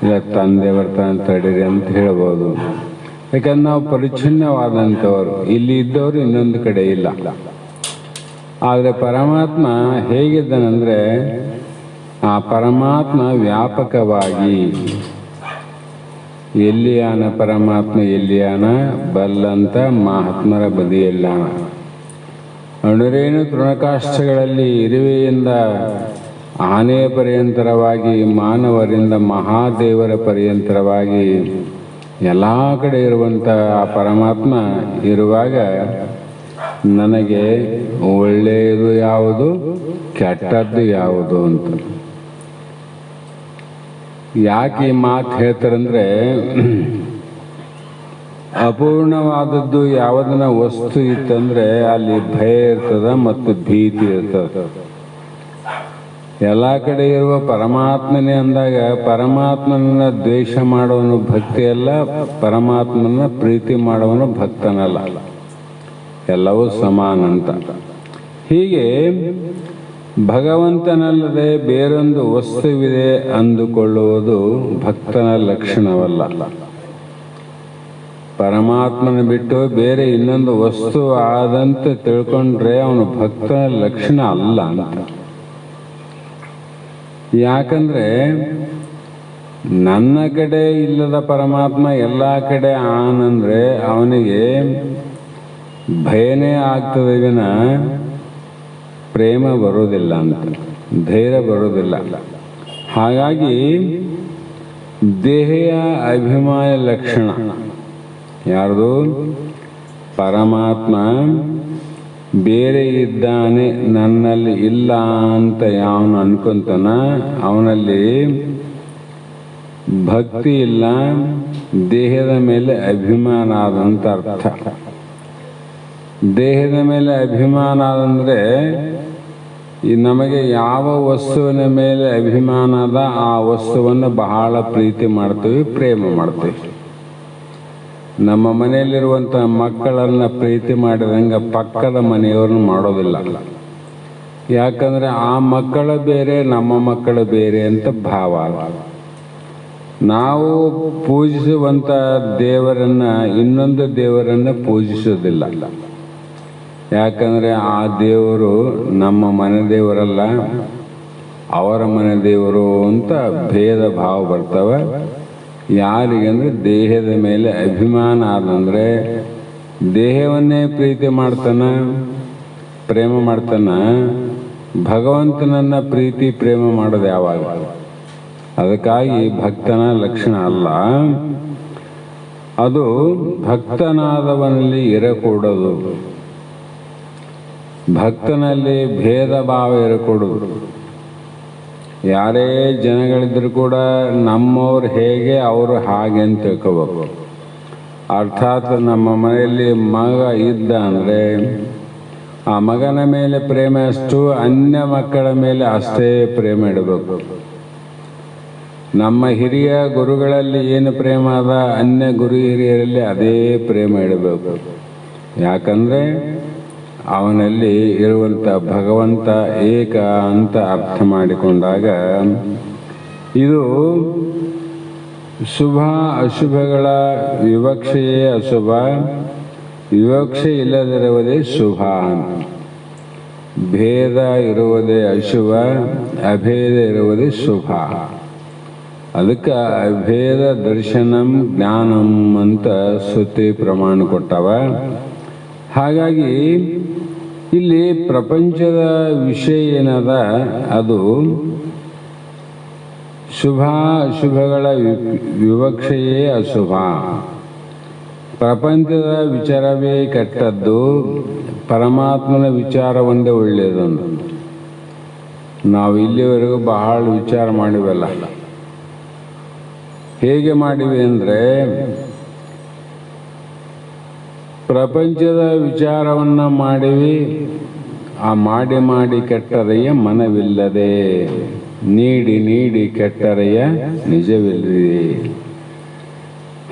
ಇಲ್ಲ ತಂದೆ ಬರ್ತಾನೆ ತಡೀರಿ ಅಂತ ಹೇಳ್ಬೋದು. ಯಾಕಂದ್ರೆ ನಾವು ಪರಿಚ್ಛಿನ್ನವಾದಂಥವ್ರು, ಇಲ್ಲಿ ಇದ್ದವರು ಇನ್ನೊಂದು ಕಡೆ ಇಲ್ಲ. ಆದರೆ ಪರಮಾತ್ಮ ಹೇಗಿದ್ದಾನಂದರೆ ಆ ಪರಮಾತ್ಮ ವ್ಯಾಪಕವಾಗಿ ಎಲ್ಲಿಯಾನ ಪರಮಾತ್ಮ ಎಲ್ಲಿಯಾನ ಬಲ್ಲಂತ ಮಹಾತ್ಮರ ಬದಿಯಲ್ಲಾನ. ಅಣುರೇಣು ತೃಣಕಾಷ್ಠಗಳಲ್ಲಿ ಇರುವೆಯಿಂದ ಆನೆಯ ಪರ್ಯಂತರವಾಗಿ ಮಾನವರಿಂದ ಮಹಾದೇವರ ಪರ್ಯಂತರವಾಗಿ ಎಲ್ಲ ಕಡೆ ಇರುವಂಥ ಆ ಪರಮಾತ್ಮ ಇರುವಾಗ ನನಗೆ ಒಳ್ಳೆಯದು ಯಾವುದು ಕೆಟ್ಟದ್ದು ಯಾವುದು ಅಂತ ಯಾಕೆ ಈ ಮಾತು ಹೇಳ್ತಾರಂದ್ರೆ, ಅಪೂರ್ಣವಾದದ್ದು ಯಾವುದನ್ನ ವಸ್ತು ಇತ್ತಂದ್ರೆ ಅಲ್ಲಿ ಭಯ ಇರ್ತದ ಮತ್ತು ಭೀತಿ ಇರ್ತದ. ಎಲ್ಲ ಕಡೆ ಇರುವ ಪರಮಾತ್ಮನೇ ಅಂದಾಗ ಪರಮಾತ್ಮನ ದ್ವೇಷ ಮಾಡುವನು ಭಕ್ತಿ ಅಲ್ಲ, ಪರಮಾತ್ಮನ ಪ್ರೀತಿ ಮಾಡುವನು ಭಕ್ತನಲ್ಲ, ಎಲ್ಲವೂ ಸಮಾನ ಅಂತ. ಹೀಗೆ ಭಗವಂತನಲ್ಲದೆ ಬೇರೊಂದು ವಸ್ತುವಿದೆ ಅಂದುಕೊಳ್ಳುವುದು ಭಕ್ತನ ಲಕ್ಷಣವಲ್ಲ. ಪರಮಾತ್ಮನ ಬಿಟ್ಟು ಬೇರೆ ಇನ್ನೊಂದು ವಸ್ತು ಆದಂತೆ ತಿಳ್ಕೊಂಡ್ರೆ ಅವನು ಭಕ್ತನ ಲಕ್ಷಣ ಅಲ್ಲ ಅಂತ. ಯಾಕಂದ್ರೆ ನನ್ನ ಕಡೆ ಇಲ್ಲದ ಪರಮಾತ್ಮ ಎಲ್ಲ ಕಡೆ ಆನಂದ್ರೆ ಅವನಿಗೆ ಭಯನೇ ಆಗ್ತದೆ ವಿನ ಪ್ರೇಮ ಬರೋದಿಲ್ಲ ಅಂತ, ಧೈರ್ಯ ಬರೋದಿಲ್ಲ. ಹಾಗಾಗಿ ದೇಹಯ ಅಭಿಮಾನ ಲಕ್ಷಣ ಯಾರ್ದು? ಪರಮಾತ್ಮ ಬೇರೆ ಇದ್ದಾನೆ ನನ್ನಲ್ಲಿ ಇಲ್ಲ ಅಂತ ಯಾವನು ಅನ್ಕೊಂತಾನ ಅವನಲ್ಲಿ ಭಕ್ತಿ ಇಲ್ಲ, ದೇಹದ ಮೇಲೆ ಅಭಿಮಾನ ಆದಂತ ಅರ್ಥ. ದೇಹದ ಮೇಲೆ ಅಭಿಮಾನ ಆದಂದ್ರೆ ನಮಗೆ ಯಾವ ವಸ್ತುವಿನ ಮೇಲೆ ಅಭಿಮಾನ ಅದ ಆ ವಸ್ತುವನ್ನು ಬಹಳ ಪ್ರೀತಿ ಮಾಡ್ತೀವಿ, ಪ್ರೇಮ ಮಾಡ್ತೀವಿ. ನಮ್ಮ ಮನೆಯಲ್ಲಿರುವಂಥ ಮಕ್ಕಳನ್ನ ಪ್ರೀತಿ ಮಾಡಿದಂಗೆ ಪಕ್ಕದ ಮನೆಯವ್ರನ್ನ ಮಾಡೋದಿಲ್ಲ. ಯಾಕಂದ್ರೆ ಆ ಮಕ್ಕಳ ಬೇರೆ ನಮ್ಮ ಮಕ್ಕಳ ಬೇರೆ ಅಂತ ಭಾವ. ನಾವು ಪೂಜಿಸುವಂಥ ದೇವರನ್ನ ಇನ್ನೊಂದು ದೇವರನ್ನ ಪೂಜಿಸೋದಿಲ್ಲ. ಯಾಕಂದ್ರೆ ಆ ದೇವರು ನಮ್ಮ ಮನೆ ದೇವರಲ್ಲ, ಅವರ ಮನೆ ದೇವರು ಅಂತ ಭೇದ ಭಾವ ಬರ್ತವೆ. ಯಾರಿಗಂದ್ರೆ ದೇಹದ ಮೇಲೆ ಅಭಿಮಾನ ಆದಂದ್ರೆ ದೇಹವನ್ನೇ ಪ್ರೀತಿ ಮಾಡ್ತಾನ, ಪ್ರೇಮ ಮಾಡ್ತಾನ. ಭಗವಂತನನ್ನ ಪ್ರೀತಿ ಪ್ರೇಮ ಮಾಡೋದು ಯಾವಾಗ? ಅದಕ್ಕಾಗಿ ಭಕ್ತನ ಲಕ್ಷಣ ಅಲ್ಲ. ಅದು ಭಕ್ತನಾದವನಲ್ಲಿ ಇರಕೂಡದು. ಭಕ್ತನಲ್ಲಿ ಭೇದ ಭಾವ ಇರಕೂಡದು. ಯಾರೇ ಜನಗಳಿದ್ರು ಕೂಡ ನಮ್ಮವ್ರು ಹೇಗೆ ಅವರು ಹಾಗೆ ಅಂತ ತಿಳ್ಕೋಬೇಕು. ಅರ್ಥಾತ್ ನಮ್ಮ ಮನೆಯಲ್ಲಿ ಮಗ ಇದ್ದ ಅಂದರೆ ಆ ಮಗನ ಮೇಲೆ ಪ್ರೇಮ ಅಷ್ಟು ಅನ್ಯ ಮಕ್ಕಳ ಮೇಲೆ ಅಷ್ಟೇ ಪ್ರೇಮ ಇಡಬೇಕು. ನಮ್ಮ ಹಿರಿಯ ಗುರುಗಳಲ್ಲಿ ಏನು ಪ್ರೇಮ ಅದ ಅನ್ಯ ಗುರು ಹಿರಿಯರಲ್ಲಿ ಅದೇ ಪ್ರೇಮ ಇಡಬೇಕು. ಯಾಕಂದರೆ ಅವನಲ್ಲಿ ಇರುವಂಥ ಭಗವಂತ ಏಕ ಅಂತ ಅರ್ಥ ಮಾಡಿಕೊಂಡಾಗ ಇದು ಶುಭ ಅಶುಭಗಳ ವಿವಕ್ಷೆಯೇ ಅಶುಭ, ವಿವಕ್ಷೆ ಇಲ್ಲದಿರುವುದೇ ಶುಭ. ಭೇದ ಇರುವುದೇ ಅಶುಭ, ಅಭೇದ ಇರುವುದೇ ಶುಭ. ಅದಕ್ಕೆ ಅಭೇದ ದರ್ಶನಂ ಜ್ಞಾನಂ ಅಂತ ಶ್ರುತಿ ಪ್ರಮಾಣ ಕೊಟ್ಟವ. ಹಾಗಾಗಿ ಇಲ್ಲಿ ಪ್ರಪಂಚದ ವಿಷಯ ಏನದ ಅದು ಶುಭ ಅಶುಭಗಳ ವಿವಕ್ಷೆಯೇ ಅಶುಭ. ಪ್ರಪಂಚದ ವಿಚಾರವೇ ಕೆಟ್ಟದ್ದು, ಪರಮಾತ್ಮನ ವಿಚಾರ ಒಂದೇ ಒಳ್ಳೆಯದೊಂದು. ನಾವು ಇಲ್ಲಿವರೆಗೂ ಬಹಳ ವಿಚಾರ ಮಾಡಿವಲ್ಲ. ಹೇಗೆ ಮಾಡಿವಿ ಅಂದರೆ ಪ್ರಪಂಚದ ವಿಚಾರವನ್ನು ಮಾಡಿವಿ, ಆ ಮಾಡಿ ಮಾಡಿ ಕೆಟ್ಟರೆಯ ಮನವಿಲ್ಲದೆ, ನೀಡಿ ನೀಡಿ ಕೆಟ್ಟರೆಯ ನಿಜವಿಲ್ಲದೆ.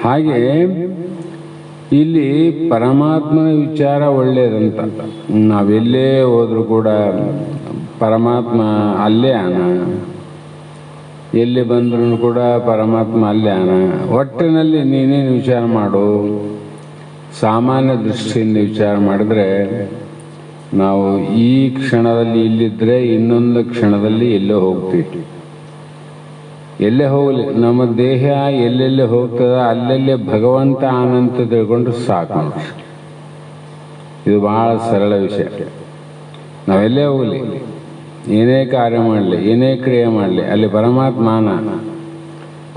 ಹಾಗೆ ಇಲ್ಲಿ ಪರಮಾತ್ಮನ ವಿಚಾರ ಒಳ್ಳೆಯದಂತ. ನಾವೆಲ್ಲೇ ಹೋದರೂ ಕೂಡ ಪರಮಾತ್ಮ ಅಲ್ಲೇ ಆನ. ಎಲ್ಲಿ ಬಂದ್ರೂ ಕೂಡ ಪರಮಾತ್ಮ ಅಲ್ಯಾನ. ಒಟ್ಟಿನಲ್ಲಿ ನೀನೇನು ವಿಚಾರ ಮಾಡು, ಸಾಮಾನ್ಯ ದೃಷ್ಟಿಯಿಂದ ವಿಚಾರ ಮಾಡಿದ್ರೆ ನಾವು ಈ ಕ್ಷಣದಲ್ಲಿ ಇಲ್ಲಿದ್ದರೆ ಇನ್ನೊಂದು ಕ್ಷಣದಲ್ಲಿ ಎಲ್ಲೋ ಹೋಗ್ತೀವಿ. ಎಲ್ಲೇ ಹೋಗಲಿ, ನಮ್ಮ ದೇಹ ಎಲ್ಲೆಲ್ಲೇ ಹೋಗ್ತದ ಅಲ್ಲೆಲ್ಲೇ ಭಗವಂತ ಆನಂತ ತಿಳ್ಕೊಂಡು ಸಾಕು ನೋಡಿ. ಇದು ಭಾಳ ಸರಳ ವಿಷಯ. ನಾವೆಲ್ಲೇ ಹೋಗಲಿ, ಏನೇ ಕಾರ್ಯ ಮಾಡಲಿ, ಏನೇ ಕ್ರಿಯೆ ಮಾಡಲಿ, ಅಲ್ಲಿ ಪರಮಾತ್ಮನ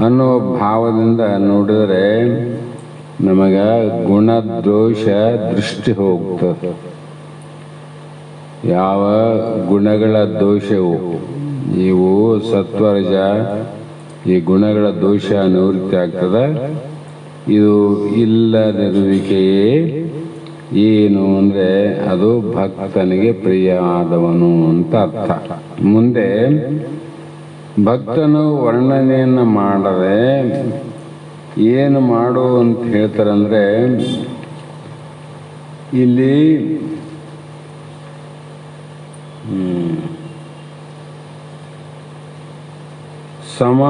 ಅನ್ನೋ ಭಾವದಿಂದ ನೋಡಿದರೆ ನಮಗೆ ಗುಣದೋಷ ದೃಷ್ಟಿ ಹೋಗ್ತದೆ. ಯಾವ ಗುಣಗಳ ದೋಷವು, ಇವು ಸತ್ವರಜ, ಈ ಗುಣಗಳ ದೋಷ ನಿವೃತ್ತಿ ಆಗ್ತದೆ. ಇದು ಇಲ್ಲದಿರುವಿಕೆಯೇ ಏನು ಅಂದರೆ ಅದು ಭಕ್ತನಿಗೆ ಪ್ರಿಯವಾದವನು ಅಂತ ಅರ್ಥ. ಮುಂದೆ ಭಕ್ತನು ವರ್ಣನೆಯನ್ನು ಮಾಡದೆ ಏನು ಮಾಡು ಅಂತ ಹೇಳ್ತಾರಂದ್ರೆ, ಇಲ್ಲಿ ಸಮ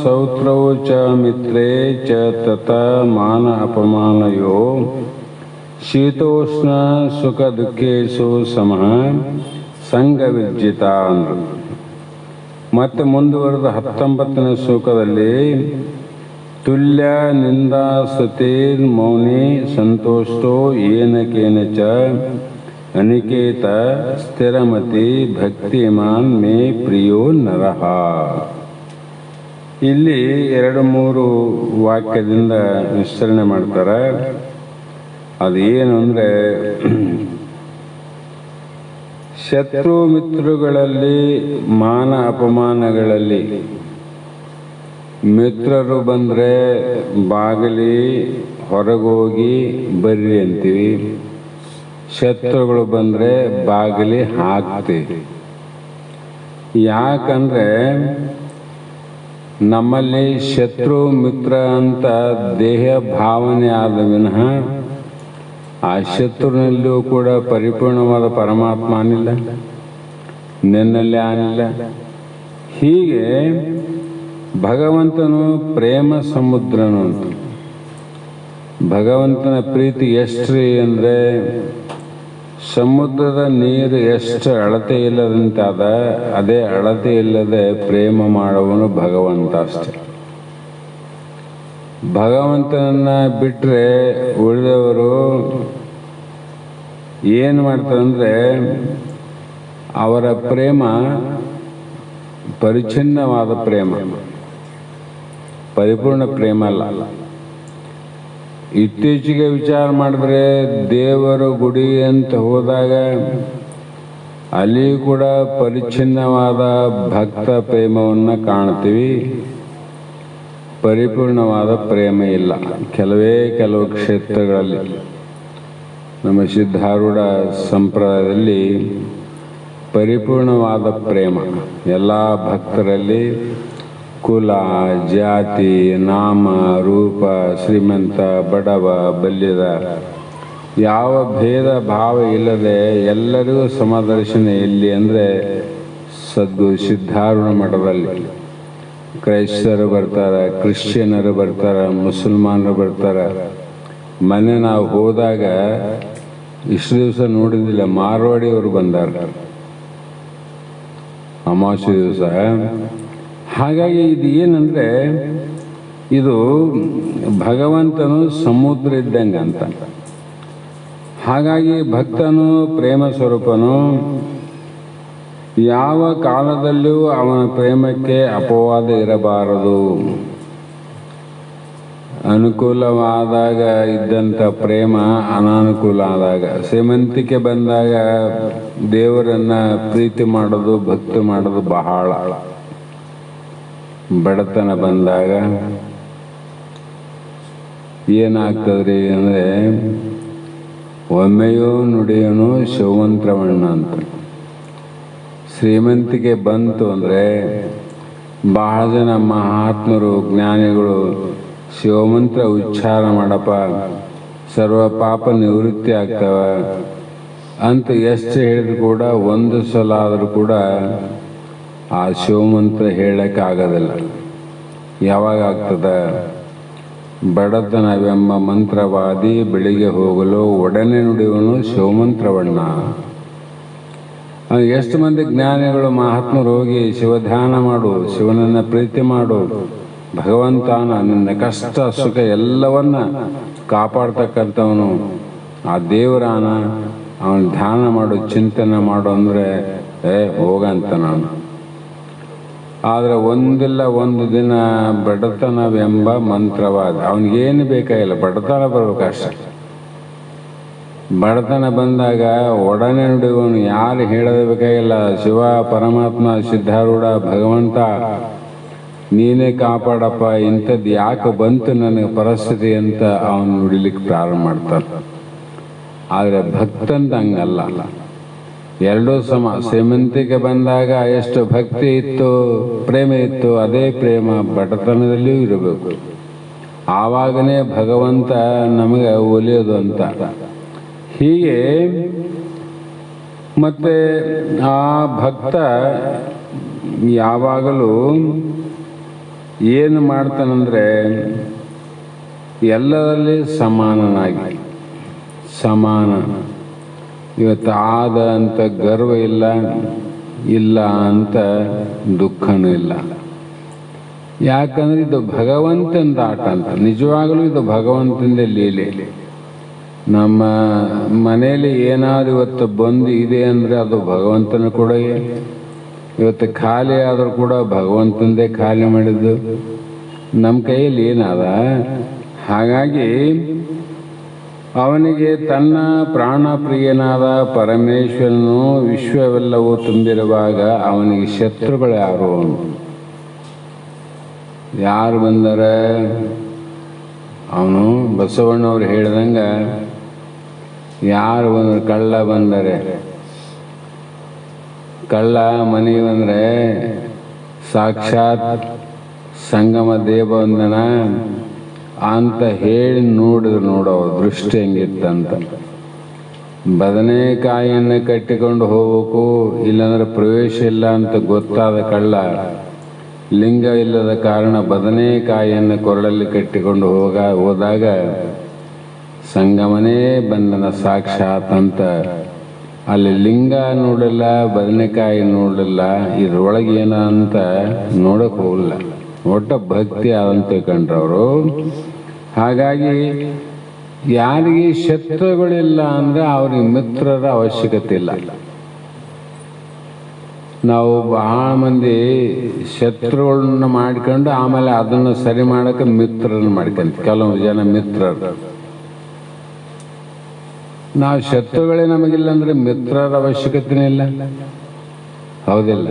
ಸೌತ್ರವು ಚ ಮಿತ್ರೇ ಚ ತತ ಮಾನ ಅಪಮಾನಯೋ ಶೀತೋಷ್ಣ ಸುಖ ದುಃಖೇಶು ಸಮಃ ಸಂಘ ವಿರ್ಜಿತ ಅಂದರು. ಮತ್ತೆ ಮುಂದುವರೆದ 19ನೇ ಶ್ಲೋಕದಲ್ಲಿ ತುಲ್ಯ ನಿಂದಾ ಸ್ತುತಿರ್ ಮೌನಿ ಸಂತೋಷೋ ಏನ ಕೇನಚ ಅನಿಕೇತ ಸ್ಥಿರಮತಿ ಭಕ್ತಿಮಾನ್ ಮೇ ಪ್ರಿಯೋ ನರಹ. ಇಲ್ಲಿ 2-3 ವಾಕ್ಯದಿಂದ ವಿಸ್ತರಣೆ ಮಾಡ್ತಾರೆ. ಅದೇನು ಅಂದರೆ, ಶತ್ರು ಮಿತ್ರಗಳಲ್ಲಿ ಮಾನ ಅಪಮಾನಗಳಲ್ಲಿ ಮಿತ್ರರು ಬಂದರೆ ಬಾಗಿಲಿ ಹೊರಗೋಗಿ ಬರ್ರಿ ಅಂತೀವಿ, ಶತ್ರುಗಳು ಬಂದರೆ ಬಾಗಿಲಿ ಹಾಕ್ತೀವಿ. ಯಾಕಂದರೆ ನಮ್ಮಲ್ಲಿ ಶತ್ರು ಮಿತ್ರ ಅಂತ ದೇಹ ಭಾವನೆ ಆದ ವಿನಃ ಆ ಶತ್ರುನಲ್ಲೂ ಕೂಡ ಪರಿಪೂರ್ಣವಾದ ಪರಮಾತ್ಮ ಅನಿಲ್ಲ, ನಿನ್ನಲ್ಲಿ ಆನಿಲ್ಲ. ಹೀಗೆ ಭಗವಂತನು ಪ್ರೇಮ ಸಮುದ್ರನು ಅಂತ. ಭಗವಂತನ ಪ್ರೀತಿ ಎಷ್ಟ್ರಿ ಅಂದರೆ ಸಮುದ್ರದ ನೀರು ಎಷ್ಟು ಅಳತೆ ಇಲ್ಲದಂತಾದ, ಅದೇ ಅಳತೆ ಇಲ್ಲದೆ ಪ್ರೇಮ ಮಾಡುವನು ಭಗವಂತ ಅಷ್ಟೆ. ಭಗವಂತನನ್ನ ಬಿಟ್ಟರೆ ಉಳಿದವರು ಏನು ಮಾಡ್ತಾರಂದ್ರೆ ಅವರ ಪ್ರೇಮ ಪರಿಚ್ಛಿನ್ನವಾದ ಪ್ರೇಮ, ಪರಿಪೂರ್ಣ ಪ್ರೇಮ ಅಲ್ಲ. ಇತ್ತೀಚೆಗೆ ವಿಚಾರ ಮಾಡಿದ್ರೆ ದೇವರ ಗುಡಿ ಅಂತ ಹೋದಾಗ ಅಲ್ಲಿ ಕೂಡ ಪರಿಚ್ಛಿನ್ನವಾದ ಭಕ್ತ ಪ್ರೇಮವನ್ನು ಕಾಣ್ತೀವಿ, ಪರಿಪೂರ್ಣವಾದ ಪ್ರೇಮ ಇಲ್ಲ. ಕೆಲವು ಕ್ಷೇತ್ರಗಳಲ್ಲಿ ನಮ್ಮ ಸಿದ್ಧಾರೂಢ ಸಂಪ್ರದಾಯದಲ್ಲಿ ಪರಿಪೂರ್ಣವಾದ ಪ್ರೇಮ ಎಲ್ಲ ಭಕ್ತರಲ್ಲಿ ಕುಲ, ಜಾತಿ, ನಾಮ, ರೂಪ, ಶ್ರೀಮಂತ, ಬಡವ, ಬಲ್ಯದ ಯಾವ ಭೇದ ಭಾವ ಇಲ್ಲದೆ ಎಲ್ಲರಿಗೂ ಸಮದರ್ಶನ ಎಲ್ಲಿ ಅಂದರೆ ಸದ್ಗುರು ಸಿದ್ಧಾರೂಢ ಮಠದಲ್ಲಿ. ಕ್ರೈಸ್ತರು ಬರ್ತಾರೆ, ಕ್ರಿಶ್ಚಿಯನರು ಬರ್ತಾರೆ, ಮುಸಲ್ಮಾನರು ಬರ್ತಾರೆ. ಮೊನ್ನೆ ನಾವು ಹೋದಾಗ ಇಷ್ಟು ದಿವಸ ನೋಡಿದ್ದಿಲ್ಲ, ಮಾರ್ವಾಡಿಯವರು ಬಂದಾರ ಅಮಾವಾಸ್ಯೆ ದಿವಸ. ಹಾಗಾಗಿ ಇದು ಏನಂದರೆ ಇದು ಭಗವಂತನು ಸಮುದ್ರ ಇದ್ದಂಗೆ ಅಂತ. ಹಾಗಾಗಿ ಭಕ್ತನು ಪ್ರೇಮ ಸ್ವರೂಪನು. ಯಾವ ಕಾಲದಲ್ಲೂ ಅವನ ಪ್ರೇಮಕ್ಕೆ ಅಪವಾದ ಇರಬಾರದು. ಅನುಕೂಲವಾದಾಗ ಇದ್ದಂಥ ಪ್ರೇಮ ಅನಾನುಕೂಲ ಆದಾಗ, ಶ್ರೀಮಂತಿಕೆ ಬಂದಾಗ ದೇವರನ್ನು ಪ್ರೀತಿ ಮಾಡೋದು, ಭಕ್ತಿ ಮಾಡೋದು ಬಹಳ. ಬಡತನ ಬಂದಾಗ ಏನಾಗ್ತದ್ರಿ ಅಂದರೆ ಒಮ್ಮೆಯೋ ನುಡಿಯೋನು ಶಿವಮಂತ್ರವಣ್ಣ ಅಂತ. ಶ್ರೀಮಂತಿಕೆ ಬಂತು ಅಂದರೆ ಬಹಳ ಜನ ಮಹಾತ್ಮರು, ಜ್ಞಾನಿಗಳು ಶಿವಮಂತ್ರ ಉಚ್ಚಾರ ಮಾಡಪ್ಪ ಸರ್ವ ಪಾಪ ನಿವೃತ್ತಿ ಆಗ್ತವ ಅಂತ ಎಷ್ಟು ಹೇಳಿದ್ರು ಕೂಡ ಒಂದು ಸಲ ಆದರೂ ಕೂಡ ಆ ಶಿವಮಂತ್ರ ಹೇಳಕ್ಕಾಗೋದಿಲ್ಲ. ಯಾವಾಗ ಆಗ್ತದ? ಬಡತನವೆಂಬ ಮಂತ್ರವಾದಿ ಬೆಳಿಗ್ಗೆ ಹೋಗಲು ಒಡನೆ ನುಡಿಯುವನು ಶಿವಮಂತ್ರವಣ್ಣ. ಎಷ್ಟು ಮಂದಿ ಜ್ಞಾನಿಗಳು ಮಹಾತ್ಮರು ಹೋಗಿ ಶಿವಧ್ಯಾನ ಮಾಡು, ಶಿವನನ್ನ ಪ್ರೀತಿ ಮಾಡು, ಭಗವಂತನ ನಿನ್ನ ಕಷ್ಟ ಸುಖ ಎಲ್ಲವನ್ನ ಕಾಪಾಡ್ತಕ್ಕಂಥವನು ಆ ದೇವರಾನ, ಅವನ ಧ್ಯಾನ ಮಾಡು, ಚಿಂತನೆ ಮಾಡು ಅಂದರೆ ಹೋಗಂತ ನಾನು. ಆದರೆ ಒಂದಿಲ್ಲ ಒಂದು ದಿನ ಬಡತನವೆಂಬ ಮಂತ್ರವಾದ, ಅವನಿಗೇನು ಬೇಕಾಗಿಲ್ಲ, ಬಡತನ ಬರ್ಬೇಕಷ್ಟೆ. ಬಡತನ ಬಂದಾಗ ಒಡನೆ ನುಡಿಯುವನು, ಯಾರು ಹೇಳೋದೇ ಬೇಕಾಗಿಲ್ಲ. ಶಿವ, ಪರಮಾತ್ಮ, ಸಿದ್ಧಾರೂಢ, ಭಗವಂತ ನೀನೇ ಕಾಪಾಡಪ್ಪ, ಇಂಥದ್ದು ಯಾಕೆ ಬಂತು ನನಗೆ ಪರಿಸ್ಥಿತಿ ಅಂತ ಅವನು ನುಡಿಲಿಕ್ಕೆ ಪ್ರಾರಂಭ ಮಾಡ್ತಾನೆ. ಆದರೆ ಭಕ್ತಂತ ಹಂಗಲ್ಲ, ಎರಡೂ ಸಮ. ಶ್ರೀಮಂತಿಕೆ ಬಂದಾಗ ಎಷ್ಟು ಭಕ್ತಿ ಇತ್ತು, ಪ್ರೇಮ ಇತ್ತು, ಅದೇ ಪ್ರೇಮ ಬಡತನದಲ್ಲಿಯೂ ಇರಬೇಕು. ಆವಾಗನೇ ಭಗವಂತ ನಮಗೆ ಒಲಿಯೋದು ಅಂತ. ಹೀಗೆ ಮತ್ತೆ ಆ ಭಕ್ತ ಯಾವಾಗಲೂ ಏನು ಮಾಡ್ತಾನಂದ್ರೆ ಎಲ್ಲರಲ್ಲಿ ಸಮಾನನಾಗಿ, ಸಮಾನ. ಇವತ್ತು ಆದ ಅಂತ ಗರ್ವ ಇಲ್ಲ, ಇಲ್ಲ ಅಂತ ದುಃಖನೂ ಇಲ್ಲ. ಯಾಕಂದ್ರೆ ಇದು ಭಗವಂತನ ಆಟ ಅಂತ. ನಿಜವಾಗಲೂ ಇದು ಭಗವಂತನ ಲೀಲೆ. ನಮ್ಮ ಮನೆಯಲ್ಲಿ ಏನಾದ್ರು ಇವತ್ತು ಬಂದು ಇದೆ ಅಂದರೆ ಅದು ಭಗವಂತನ ಕೊಡುಗೆ. ಇವತ್ತು ಖಾಲಿ ಆದರೂ ಕೂಡ ಭಗವಂತಂದೇ ಖಾಲಿ ಮಾಡಿದ್ದು, ನಮ್ಮ ಕೈಯಲ್ಲಿ ಏನದ. ಹಾಗಾಗಿ ಅವನಿಗೆ ತನ್ನ ಪ್ರಾಣ ಪ್ರಿಯನಾದ ಪರಮೇಶ್ವರನು ವಿಶ್ವವೆಲ್ಲವೂ ತುಂಬಿರುವಾಗ ಅವನಿಗೆ ಶತ್ರುಗಳು ಯಾರು? ಯಾರು ಬಂದರೆ ಅವನು ಬಸವಣ್ಣವ್ರು ಹೇಳ್ದಂಗ ಯಾರು ಬಂದರೆ, ಕಳ್ಳ ಬಂದರೆ, ಕಳ್ಳ ಮನೆಗೆ ಬಂದರೆ ಸಾಕ್ಷಾತ್ ಸಂಗಮ ದೇವವಂದನ ಅಂತ ಹೇಳಿ ನೋಡಿದ್ರು. ನೋಡೋ ದೃಷ್ಟಿ ಹೆಂಗಿತ್ತಂತ. ಬದನೆಕಾಯಿಯನ್ನು ಕಟ್ಟಿಕೊಂಡು ಹೋಗ್ಬೇಕು, ಇಲ್ಲಾಂದ್ರೆ ಪ್ರವೇಶ ಇಲ್ಲ ಅಂತ ಗೊತ್ತಾದ ಕಳ್ಳ ಲಿಂಗ ಇಲ್ಲದ ಕಾರಣ ಬದನೆಕಾಯಿಯನ್ನು ಕೊರಳಲ್ಲಿ ಕಟ್ಟಿಕೊಂಡು ಹೋದಾಗ ಸಂಗಮನೇ ಬಂದನ ಸಾಕ್ಷಾತ್ ಅಂತ. ಅಲ್ಲಿ ಲಿಂಗ ನೋಡಲಿಲ್ಲ, ಬದನೆಕಾಯಿ ನೋಡಲಿಲ್ಲ, ಇದ್ರೊಳಗೆ ಏನ ಅಂತ ನೋಡಕ್ ಹೋಗಲಿಲ್ಲ. ಒಟ್ಟ ಭಕ್ತಿ ಆದಂತ ತಿಳ್ಕೊಂಡ್ರವರು. ಹಾಗಾಗಿ ಯಾರಿಗೆ ಶತ್ರುಗಳಿಲ್ಲ ಅಂದ್ರೆ ಅವ್ರಿಗೆ ಮಿತ್ರರ ಅವಶ್ಯಕತೆ ಇಲ್ಲ. ನಾವು ಬಹಳ ಮಂದಿ ಶತ್ರುಗಳನ್ನ ಮಾಡ್ಕೊಂಡು ಆಮೇಲೆ ಅದನ್ನು ಸರಿ ಮಾಡಕ್ಕೆ ಮಿತ್ರರನ್ನ ಮಾಡ್ಕೊಂತ. ಕೆಲವು ಜನ ಮಿತ್ರರು. ನಾವು ಶತ್ರುಗಳೇ ನಮಗಿಲ್ಲ ಅಂದ್ರೆ ಮಿತ್ರರ ಅವಶ್ಯಕತೆನೇ ಇಲ್ಲ, ಹೌದಿಲ್ಲ?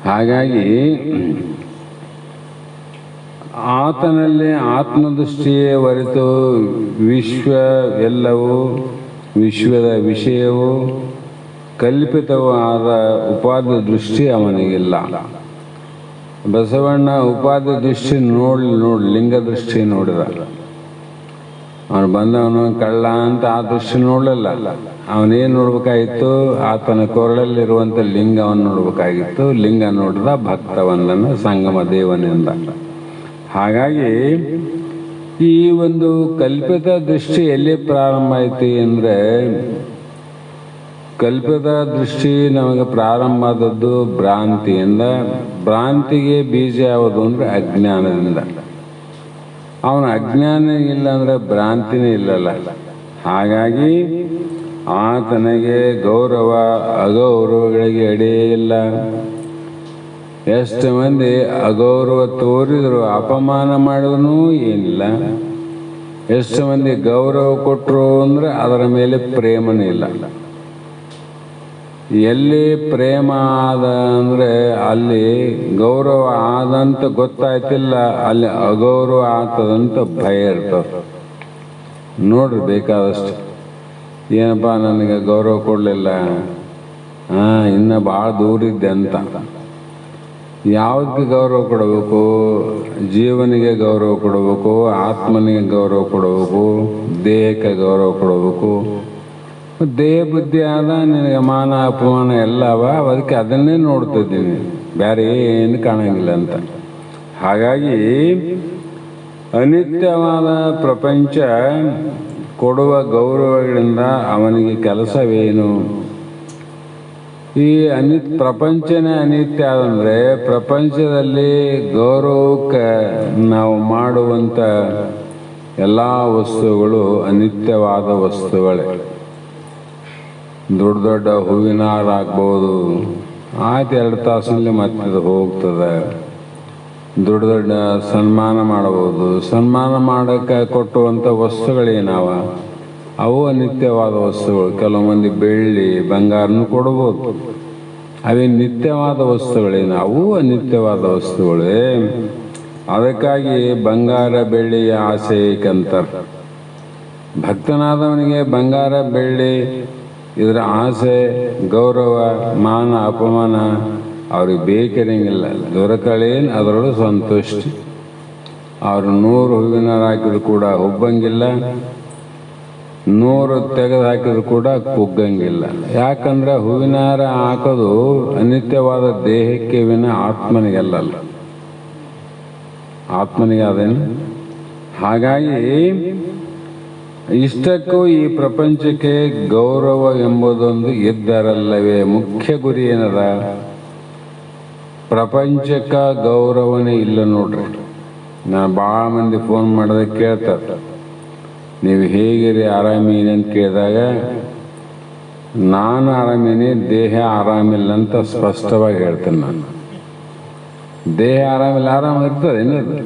ಹಾಗಾಗಿ ಆತನಲ್ಲಿ ಆತ್ಮದೃಷ್ಟಿಯೇ ಹೊರತು ವಿಶ್ವ ಎಲ್ಲವೂ, ವಿಶ್ವದ ವಿಷಯವೂ ಕಲ್ಪಿತವೂ ಆದ ಉಪಾದ ದೃಷ್ಟಿ ಅವನಿಗಿಲ್ಲ. ಬಸವಣ್ಣ ಉಪಾದ ದೃಷ್ಟಿ ನೋಡಿ ಲಿಂಗ ದೃಷ್ಟಿ ನೋಡಿದ. ಅವನು ಬಂದವನು ಕಳ್ಳ ಅಂತ ಆ ದೃಷ್ಟಿ ನೋಡಲಿಲ್ಲ. ಅವನೇನು ನೋಡ್ಬೇಕಾಗಿತ್ತು? ಆತನ ಕೊರಳಲ್ಲಿರುವಂಥ ಲಿಂಗವನ್ನು ನೋಡ್ಬೇಕಾಗಿತ್ತು. ಲಿಂಗ ನೋಡಿದ ಭಕ್ತ ವಂದನ ಸಂಗಮ ದೇವನಿಂದ. ಹಾಗಾಗಿ ಈ ಒಂದು ಕಲ್ಪಿತ ದೃಷ್ಟಿ ಎಲ್ಲಿ ಪ್ರಾರಂಭ ಆಯ್ತು ಅಂದರೆ, ಕಲ್ಪಿತ ದೃಷ್ಟಿ ನಮಗೆ ಪ್ರಾರಂಭ ಆದದ್ದು ಭ್ರಾಂತಿಯಿಂದ. ಭ್ರಾಂತಿಗೆ ಬೀಜ ಯಾವುದು ಅಂದರೆ ಅಜ್ಞಾನದಿಂದ. ಅವನ ಅಜ್ಞಾನ ಇಲ್ಲ ಅಂದರೆ ಭ್ರಾಂತಿನೇ ಇಲ್ಲಲ್ಲ. ಹಾಗಾಗಿ ಆತನಿಗೆ ಗೌರವ ಅಗೌರವಗಳಿಗೆ ಅಡಿಯೇ ಇಲ್ಲ. ಎಷ್ಟು ಮಂದಿ ಅಗೌರವ ತೋರಿದ್ರು, ಅಪಮಾನ ಮಾಡಿದ್ರು ಏನಿಲ್ಲ. ಎಷ್ಟು ಮಂದಿ ಗೌರವ ಕೊಟ್ಟರು ಅಂದರೆ ಅದರ ಮೇಲೆ ಪ್ರೇಮನೇ ಇಲ್ಲ. ಎಲ್ಲಿ ಪ್ರೇಮ ಆದ ಅಂದರೆ ಅಲ್ಲಿ ಗೌರವ ಆದಂತ ಗೊತ್ತಾಯ್ತಿಲ್ಲ, ಅಲ್ಲಿ ಅಗೌರವ ಆಗ್ತದಂತ ಭಯ ಇರ್ತದೆ. ನೋಡ್ರಿ ಬೇಕಾದಷ್ಟು. ಏನಪ್ಪ ನನಗೆ ಗೌರವ ಕೊಡಲಿಲ್ಲ, ಇನ್ನು ಭಾಳ ದೂರ ಇದ್ದೆ ಅಂತ. ಯಾವುದಕ್ಕೆ ಗೌರವ ಕೊಡಬೇಕು? ಜೀವನಿಗೆ ಗೌರವ ಕೊಡಬೇಕು, ಆತ್ಮನಿಗೆ ಗೌರವ ಕೊಡಬೇಕು, ದೇಹಕ್ಕೆ ಗೌರವ ಕೊಡಬೇಕು. ದೇಹ ಬುದ್ಧಿ ಆದ ನಿನಗೆ ಮಾನ ಅಪಮಾನ ಎಲ್ಲವ, ಅದಕ್ಕೆ ಅದನ್ನೇ ನೋಡ್ತಿದ್ದೀನಿ. ಬೇರೆ ಏನು ಕಾಣಂಗಿಲ್ಲ ಅಂತ. ಹಾಗಾಗಿ ಅನಿತ್ಯವಾದ ಪ್ರಪಂಚ ಕೊಡುವ ಗೌರವಗಳಿಂದ ಅವನಿಗೆ ಕೆಲಸವೇನು? ಈ ಪ್ರಪಂಚನೇ ಅನಿತ್ಯ ಆದಂದರೆ ಪ್ರಪಂಚದಲ್ಲಿ ಗೌರವಕ್ಕೆ ನಾವು ಮಾಡುವಂಥ ಎಲ್ಲ ವಸ್ತುಗಳು ಅನಿತ್ಯವಾದ ವಸ್ತುಗಳೇ. ದೊಡ್ಡ ದೊಡ್ಡ ಹೂವಿನ ಹಾರ ಹಾಕ್ಬೋದು, ಆಯ್ತು 2 ತಾಸಿನಲ್ಲಿ ಮತ್ತೆ ಹೋಗ್ತದೆ. ದೊಡ್ಡ ದೊಡ್ಡ ಸನ್ಮಾನ ಮಾಡಬಹುದು, ಸನ್ಮಾನ ಮಾಡೋಕ್ಕೆ ಕೊಟ್ಟುವಂಥ ವಸ್ತುಗಳೇನವ ಅವು ಅನಿತ್ಯವಾದ ವಸ್ತುಗಳು. ಕೆಲವು ಮಂದಿ ಬೆಳ್ಳಿ ಬಂಗಾರನು ಕೊಡ್ಬೋದು, ಅವೇ ನಿತ್ಯವಾದ ವಸ್ತುಗಳೇನು? ಅವು ಅನಿತ್ಯವಾದ ವಸ್ತುಗಳೇ. ಅದಕ್ಕಾಗಿ ಬಂಗಾರ ಬೆಳ್ಳಿಯ ಆಸೆ ಏಕಂತಾರೆ. ಭಕ್ತನಾದವನಿಗೆ ಬಂಗಾರ ಬೆಳ್ಳಿ ಇದರ ಆಸೆ, ಗೌರವ, ಮಾನ ಅಪಮಾನ ಅವ್ರಿಗೆ ಬೇಕಿರಂಗಿಲ್ಲ. ದೊರಕಳೇನು ಅದರೊಳಗೆ ಸಂತುಷ್ಟಿ. ಅವರು 100 ಹೂವಿನ ಹಾಕಿದ್ರು ಕೂಡ ಹುಬ್ಬಂಗಿಲ್ಲ, 100 ತೆಗೆದು ಹಾಕಿದ್ರು ಕೂಡ ಕುಗ್ಗಂಗಿಲ್ಲ. ಯಾಕಂದ್ರೆ ಹೂವಿನ ಹಾರ ಹಾಕೋದು ಅನಿತ್ಯವಾದ ದೇಹಕ್ಕೆ ವಿನ ಆತ್ಮನಿಗೆಲ್ಲ, ಆತ್ಮನಿಗೆ ಅದೇನು. ಹಾಗಾಗಿ ಇಷ್ಟಕ್ಕೂ ಈ ಪ್ರಪಂಚಕ್ಕೆ ಗೌರವ ಎಂಬುದೊಂದು ಇದ್ದರಲ್ಲವೇ ಮುಖ್ಯ ಗುರಿ ಏನದ? ಪ್ರಪಂಚಕ್ಕೆ ಗೌರವನೇ ಇಲ್ಲ ನೋಡ್ರಿ. ನಾನು ಭಾಳ ಮಂದಿ ಫೋನ್ ಮಾಡಿದಾಗ ಕೇಳ್ತಾರೆ, ನೀವು ಹೇಗಿರಿ, ಆರಾಮೀನಿ ಅಂತ ಕೇಳಿದಾಗ ನಾನು ಆರಾಮೀನಿ, ದೇಹ ಆರಾಮಿಲ್ಲ ಅಂತ ಸ್ಪಷ್ಟವಾಗಿ ಹೇಳ್ತೇನೆ. ನಾನು ದೇಹ ಆರಾಮಿಲ್ಲ, ಆರಾಮಿರ್ತದೆ ಏನದು?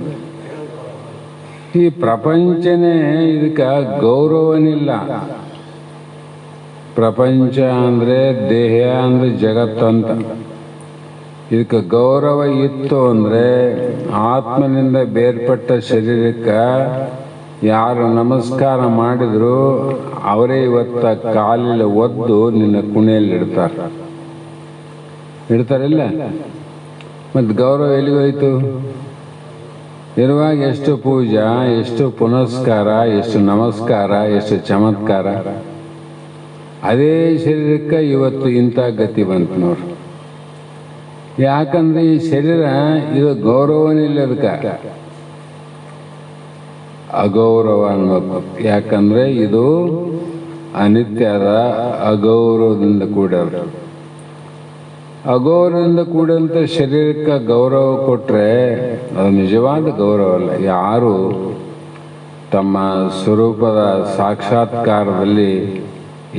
ಈ ಪ್ರಪಂಚನೇ ಇದಕ್ಕೆ ಗೌರವನಿಲ್ಲ. ಪ್ರಪಂಚ ಅಂದರೆ ದೇಹ ಅಂದರೆ ಜಗತ್ತಂತ. ಇದಕ್ಕೆ ಗೌರವ ಇತ್ತು ಅಂದರೆ ಆತ್ಮನಿಂದ ಬೇರ್ಪಟ್ಟ ಶರೀರಕ್ಕೆ ಯಾರು ನಮಸ್ಕಾರ ಮಾಡಿದ್ರು ಅವರೇ ಇವತ್ತ ಕಾಲಿನ ಒದ್ದು ನಿನ್ನ ಕುಣಿಯಲ್ಲಿ ಇಡ್ತಾರಿಲ್ಲ. ಮತ್ತು ಗೌರವ ಎಲ್ಲಿಗೋಯ್ತು? ಇರುವಾಗ ಎಷ್ಟು ಪೂಜಾ, ಎಷ್ಟು ಪುನಸ್ಕಾರ, ಎಷ್ಟು ನಮಸ್ಕಾರ, ಎಷ್ಟು ಚಮತ್ಕಾರ. ಅದೇ ಶರೀರಕ್ಕೆ ಇವತ್ತು ಇಂಥ ಗತಿ ಬಂತು ನೋಡ್ರಿ. ಯಾಕಂದ್ರೆ ಈ ಶರೀರ ಇದು ಗೌರವನಿಲ್ಲ, ಅದಕ್ಕೆ ಅಗೌರವ ಅನ್ಬೇಕು. ಯಾಕಂದ್ರೆ ಇದು ಅನಿತ್ಯದ ಅಗೌರವದಿಂದ ಕೂಡ್ಯದ. ಅಗೌರವದಿಂದ ಕೂಡಿದಂಥ ಶರೀರಕ್ಕೆ ಗೌರವ ಕೊಟ್ಟರೆ ಅದು ನಿಜವಾದ ಗೌರವ ಅಲ್ಲ. ಯಾರು ತಮ್ಮ ಸ್ವರೂಪದ ಸಾಕ್ಷಾತ್ಕಾರದಲ್ಲಿ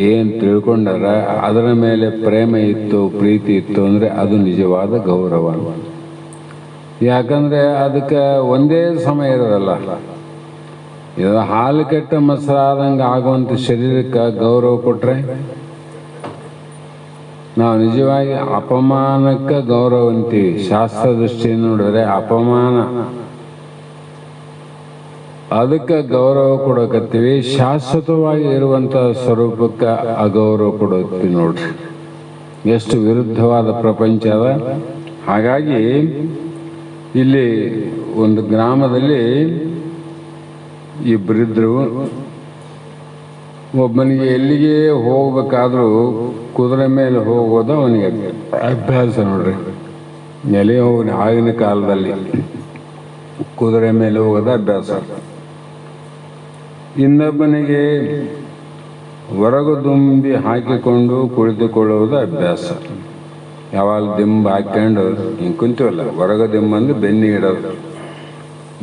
ಏನು ತಿಳ್ಕೊಂಡಾರ, ಅದರ ಮೇಲೆ ಪ್ರೇಮ ಇತ್ತು, ಪ್ರೀತಿ ಇತ್ತು ಅಂದರೆ ಅದು ನಿಜವಾದ ಗೌರವ. ಯಾಕಂದರೆ ಅದಕ್ಕೆ ಒಂದೇ ಸಮಯ ಇರೋದಲ್ಲ. ಇದು ಹಾಲು ಕೆಟ್ಟ ಮೊಸರಾದಂಗೆ ಆಗುವಂಥ ಶರೀರಕ್ಕೆ ಗೌರವ ಕೊಟ್ಟರೆ ನಾವು ನಿಜವಾಗಿ ಅಪಮಾನಕ್ಕೆ ಗೌರವ ಅಂತೀವಿ. ಶಾಸ್ತ್ರ ದೃಷ್ಟಿಯಿಂದ ನೋಡಿದ್ರೆ ಅಪಮಾನ, ಅದಕ್ಕೆ ಗೌರವ ಕೊಡೋಕತ್ತೀವಿ. ಶಾಶ್ವತವಾಗಿ ಇರುವಂಥ ಸ್ವರೂಪಕ್ಕೆ ಅಗೌರವ ಕೊಡೋತ್ತೀವಿ ನೋಡ್ರಿ. ಎಷ್ಟು ವಿರುದ್ಧವಾದ ಪ್ರಪಂಚ ಅದ. ಹಾಗಾಗಿ ಇಲ್ಲಿ ಒಂದು ಗ್ರಾಮದಲ್ಲಿ ಇಬ್ಬರಿದ್ರು. ಒಬ್ಬನಿಗೆ ಎಲ್ಲಿಗೆ ಹೋಗ್ಬೇಕಾದ್ರೂ ಕುದುರೆ ಮೇಲೆ ಹೋಗೋದು ಅವನಿಗೆ ಅಭ್ಯಾಸ ನೋಡ್ರಿ. ಎಲ್ಲಿ ಹೋಗಿ ಆಗಿನ ಕಾಲದಲ್ಲಿ ಕುದುರೆ ಮೇಲೆ ಹೋಗೋದು ಅಭ್ಯಾಸ. ಇನ್ನೊಬ್ಬನಿಗೆ ಹೊರಗುದುಂಬಿ ಹಾಕಿಕೊಂಡು ಕುಳಿತುಕೊಳ್ಳುವುದು ಅಭ್ಯಾಸ. ಯಾವಾಗ ದಿಂಬು ಹಾಕ್ಕೊಂಡು ಹಿಂಗೆ ಕುಂತೀವಲ್ಲ, ಹೊರಗುದಿಂಬು ಅಂದ್ರೆ ಬೆನ್ನಿಗೆ ಇಡೋದು.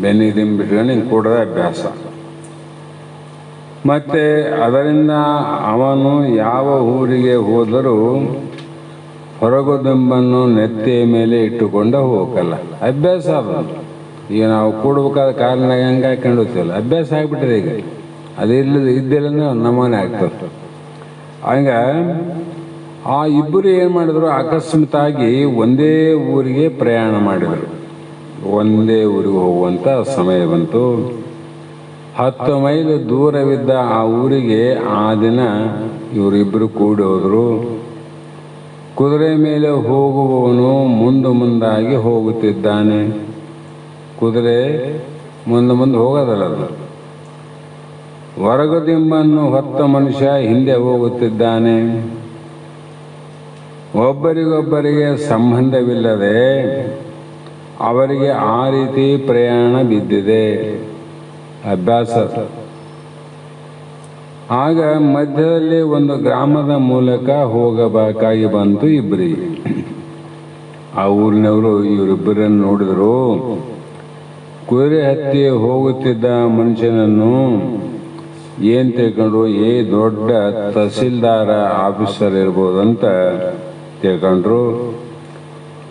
ಬೆನ್ನಿಗೆ ದಿಂಬು ಇಟ್ಕೊಂಡು ಹಿಂಗೆ ಕೂಡೋದು ಅಭ್ಯಾಸ. ಮತ್ತೆ ಅದರಿಂದ ಅವನು ಯಾವ ಊರಿಗೆ ಹೋದರೂ ಹೊರಗುದಿಂಬನ್ನು ನೆತ್ತಿಯ ಮೇಲೆ ಇಟ್ಟುಕೊಂಡು ಹೋಗಲ್ಲ. ಅಭ್ಯಾಸ ಅದು. ಈಗ ನಾವು ಕೂಡ್ಬೇಕಾದ ಕಾಲಿನಾಗ ಹಂಗೆ ಹಾಕೊಂಡು ಹೋಗ್ತೀವಲ್ಲ, ಅಭ್ಯಾಸ ಆಗಿಬಿಟ್ಟಿದೆ ಈಗ. ಇದ್ದಿಲ್ಲ ನಮೂನೆ ಆಗ್ತದೆ. ಹಂಗೆ ಆ ಇಬ್ಬರು ಏನು ಮಾಡಿದ್ರು, ಅಕಸ್ಮಾತಾಗಿ ಒಂದೇ ಊರಿಗೆ ಪ್ರಯಾಣ ಮಾಡಿದರು. ಒಂದೇ ಊರಿಗೆ ಹೋಗುವಂಥ ಸಮಯ ಬಂತು. 10 ಮೈಲು ದೂರವಿದ್ದ ಆ ಊರಿಗೆ ಆ ದಿನ ಇವರಿಬ್ಬರು ಕೂಡಿ ಹೋದರು. ಕುದುರೆ ಮೇಲೆ ಹೋಗುವವನು ಮುಂದಾಗಿ ಹೋಗುತ್ತಿದ್ದಾನೆ. ಕುದುರೆ ಮುಂದೆ ಹೋಗೋದಲ್ಲ ಅದು. ಹೊರಗುದಿಂಬನ್ನು ಹೊತ್ತ ಮನುಷ್ಯ ಹಿಂದೆ ಹೋಗುತ್ತಿದ್ದಾನೆ. ಒಬ್ಬರಿಗೊಬ್ಬರಿಗೆ ಸಂಬಂಧವಿಲ್ಲದೆ ಅವರಿಗೆ ಆ ರೀತಿ ಪ್ರಯಾಣ ಬಿದ್ದಿದೆ, ಅಭ್ಯಾಸ. ಆಗ ಮಧ್ಯದಲ್ಲಿ ಒಂದು ಗ್ರಾಮದ ಮೂಲಕ ಹೋಗಬೇಕಾಗಿ ಬಂತು ಇಬ್ಬರಿಗೆ. ಆ ಊರಿನವರು ಇವರಿಬ್ಬರನ್ನು ನೋಡಿದ್ರು. ಕುದುರೆ ಹತ್ತಿ ಹೋಗುತ್ತಿದ್ದ ಮನುಷ್ಯನನ್ನು ಏನ್ ತಿಳ್ಕೊಂಡ್ರು, ದೊಡ್ಡ ತಹಸೀಲ್ದಾರ ಆಫೀಸರ್ ಇರ್ಬೋದಂತ ತಿಳ್ಕೊಂಡ್ರು.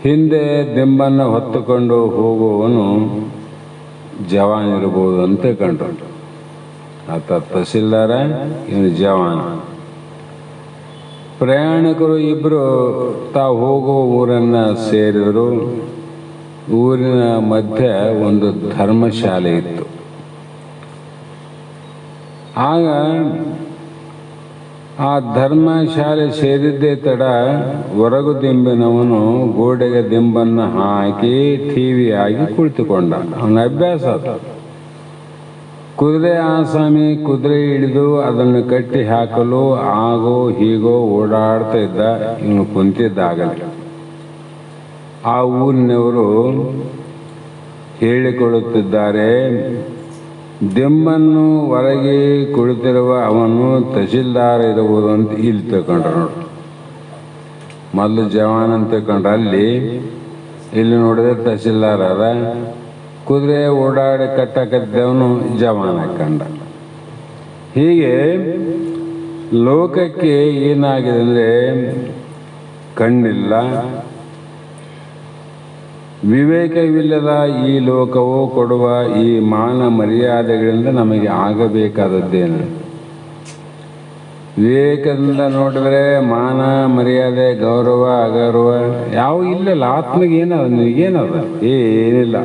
ಹಿಂದೆ ದಿಂಬನ್ನು ಹೊತ್ತುಕೊಂಡು ಹೋಗುವವನು ಜವಾನ್ ಇರ್ಬೋದು ಅಂತ ತಿಳ್ಕೊಂಡ್ರು. ಆತ ತಹಸೀಲ್ದಾರ, ಇವನು ಜವಾನ್. ಪ್ರಯಾಣಿಕರು ಇಬ್ಬರು ತಾವು ಹೋಗುವ ಊರನ್ನ ಸೇರಿದರು. ಊರಿನ ಮಧ್ಯೆ ಒಂದು ಧರ್ಮಶಾಲೆ ಇತ್ತು. ಆಗ ಆ ಧರ್ಮಶಾಲೆ ಸೇರಿದ್ದೇ ತಡ ಹೊರಗು ದಿಂಬಿನವನು ಗೋಡೆಗೆ ದಿಂಬನ್ನು ಹಾಕಿ ಟಿವಿ ಆಗಿ ಕುಳಿತುಕೊಂಡ. ಅವನ ಅಭ್ಯಾಸ ಅದು. ಕುದುರೆ ಆಸಾಮಿ ಕುದುರೆ ಹಿಡಿದು ಅದನ್ನು ಕಟ್ಟಿ ಹಾಕಲು ಆಗೋ ಹೀಗೋ ಓಡಾಡ್ತಾ ಇದ್ದ. ಇವನು ಕುಂತಿದ್ದಾಗಲೇ ಆ ಊರಿನವರು ಹೇಳಿಕೊಳ್ಳುತ್ತಿದ್ದಾರೆ, ದಿಂಬನ್ನು ಹೊರಗೆ ಕುಳಿತಿರುವ ಅವನು ತಹಸೀಲ್ದಾರ ಇರಬಹುದು ಅಂತ ಇಲ್ಲಿ ತಿಳ್ಕೊಂಡ್ರು. ನೋಡು, ಮೊದಲು ಜವಾನ್ ಅಂತ ತಿಳ್ಕೊಂಡ್ರೆ ಅಲ್ಲಿ, ಇಲ್ಲಿ ನೋಡಿದ್ರೆ ತಹಸೀಲ್ದಾರ ಅದ. ಕುದುರೆ ಓಡಾಡಿ ಕಟ್ಟಕತ್ತಿದ್ದವನು ಜವಾನ್ ಹಾಕೊಂಡ. ಹೀಗೆ ಲೋಕಕ್ಕೆ ಏನಾಗಿದೆ ಅಂದರೆ, ಕಣ್ಣಿಲ್ಲ, ವಿವೇಕವಿಲ್ಲದ ಈ ಲೋಕವು ಕೊಡುವ ಈ ಮಾನ ಮರ್ಯಾದೆಗಳಿಂದ ನಮಗೆ ಆಗಬೇಕಾದದ್ದೇನು? ವಿವೇಕದಿಂದ ನೋಡಿದ್ರೆ ಮಾನ ಮರ್ಯಾದೆ ಗೌರವ ಅಗೌರವ ಯಾವ ಇಲ್ಲಲ್ಲ. ಆತ್ಮಗೆ ಏನದ, ನಿನಗೇನದ? ಏನಿಲ್ಲ.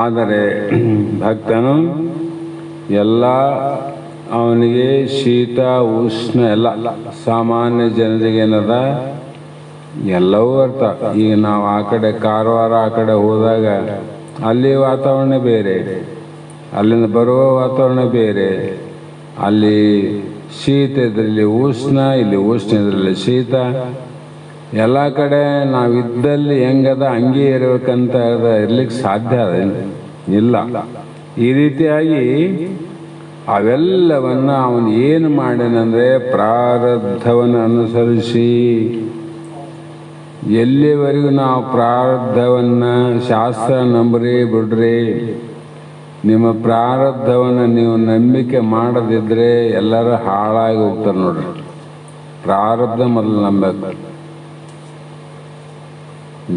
ಆದರೆ ಭಕ್ತನು ಎಲ್ಲ, ಅವನಿಗೆ ಶೀತ ಉಷ್ಣ ಎಲ್ಲ. ಸಾಮಾನ್ಯ ಜನರಿಗೆ ಏನದ, ಎಲ್ಲವೂ ಅರ್ಥ. ಈಗ ನಾವು ಆ ಕಡೆ ಕಾರವಾರ ಆ ಕಡೆ ಹೋದಾಗ ಅಲ್ಲಿ ವಾತಾವರಣ ಬೇರೆ, ಅಲ್ಲಿಂದ ಬರುವ ವಾತಾವರಣ ಬೇರೆ. ಅಲ್ಲಿ ಶೀತ ಇದರಲ್ಲಿ ಉಷ್ಣ, ಇಲ್ಲಿ ಉಷ್ಣ ಇದರಲ್ಲಿ ಶೀತ. ಎಲ್ಲ ಕಡೆ ನಾವಿದ್ದಲ್ಲಿ ಹೆಂಗದ ಹಂಗೆ ಇರಬೇಕಂತ ಇರ್ಲಿಕ್ಕೆ ಸಾಧ್ಯ ಇಲ್ಲ. ಈ ರೀತಿಯಾಗಿ ಅವೆಲ್ಲವನ್ನ ಅವನು ಏನು ಮಾಡ್ಯಾನಂದ್ರೆ, ಪ್ರಾರಬ್ಧವನ್ನು ಅನುಸರಿಸಿ ಎಲ್ಲಿವರೆಗೂ ನಾವು ಪ್ರಾರಬ್ಧವನ್ನು, ಶಾಸ್ತ್ರ ನಂಬ್ರಿ ಬಿಡ್ರಿ, ನಿಮ್ಮ ಪ್ರಾರಬ್ಧವನ್ನು ನೀವು ನಂಬಿಕೆ ಮಾಡದಿದ್ರೆ ಎಲ್ಲರೂ ಹಾಳಾಗಿ ಹೋಗ್ತಾರೆ. ನೋಡ್ರಿ, ಪ್ರಾರಬ್ಧ ಮೊದಲು ನಂಬಬೇಕು.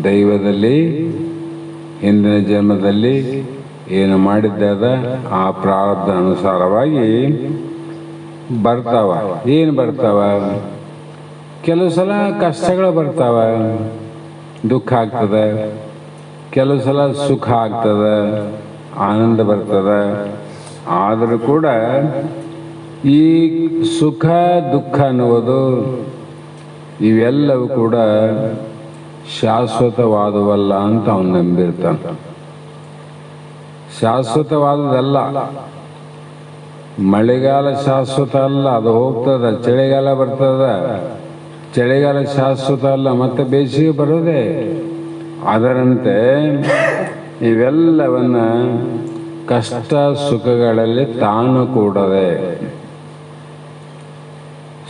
ದೈವದಲ್ಲಿ ಹಿಂದಿನ ಜನ್ಮದಲ್ಲಿ ಏನು ಮಾಡಿದ್ದಾದ ಆ ಪ್ರಾರಬ್ಧ ಅನುಸಾರವಾಗಿ ಬರ್ತಾವ. ಏನು ಬರ್ತಾವ? ಕೆಲವು ಸಲ ಕಷ್ಟಗಳು ಬರ್ತಾವ, ದುಃಖ ಆಗ್ತದೆ. ಕೆಲವು ಸಲ ಸುಖ ಆಗ್ತದೆ, ಆನಂದ ಬರ್ತದೆ. ಆದರೂ ಕೂಡ ಈ ಸುಖ ದುಃಖ ಅನ್ನುವುದು ಇವೆಲ್ಲವೂ ಕೂಡ ಶಾಶ್ವತವಾದವಲ್ಲ ಅಂತ ಅವನು ನಂಬಿರ್ತಾನೆ. ಶಾಶ್ವತವಾದದಲ್ಲ. ಮಳೆಗಾಲ ಶಾಶ್ವತ ಅಲ್ಲ, ಅದು ಹೋಗ್ತದ. ಚಳಿಗಾಲ ಬರ್ತದ, ಚಳಿಗಾಲ ಶಾಶ್ವತ ಅಲ್ಲ, ಮತ್ತೆ ಬೇಸಿಗೆ ಬರೋದೆ. ಅದರಂತೆ ಇವೆಲ್ಲವನ್ನ ಕಷ್ಟ ಸುಖಗಳಲ್ಲಿ ತಾನು ಕೂಡದೆ.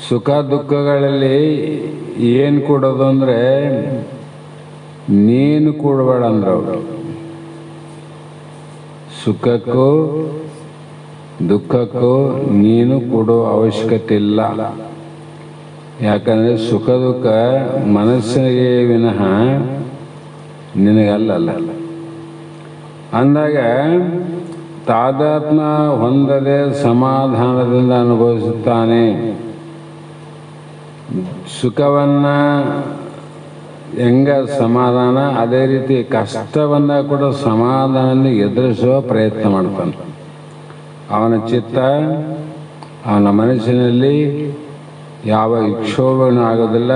ಸುಖ ದುಃಖಗಳಲ್ಲಿ ಏನು ಕೊಡೋದು ಅಂದರೆ, ನೀನು ಕೂಡಬೇಡ ಅಂದ್ರು. ಸುಖಕ್ಕೂ ದುಃಖಕ್ಕೂ ನೀನು ಕೊಡೋ ಅವಶ್ಯಕತೆ ಇಲ್ಲ. ಯಾಕಂದರೆ ಸುಖ ದುಃಖ ಮನಸ್ಸಿಗೆ ವಿನಃ ನಿನಗಲ್ಲ. ಅಂದಾಗ ತಾದಾತ್ಮ ಹೊಂದದೆ ಸಮಾಧಾನದಿಂದ ಅನುಭವಿಸುತ್ತಾನೆ. ಸುಖವನ್ನ ಹೆಂಗ ಸಮಾಧಾನ, ಅದೇ ರೀತಿ ಕಷ್ಟವನ್ನ ಕೂಡ ಸಮಾಧಾನದಿಂದ ಎದುರಿಸುವ ಪ್ರಯತ್ನ ಮಾಡ್ತಾನೆ. ಅವನ ಚಿತ್ತ, ಅವನ ಮನಸ್ಸಿನಲ್ಲಿ ಯಾವ ವಿಕ್ಷೋಭನೂ ಆಗೋದಿಲ್ಲ,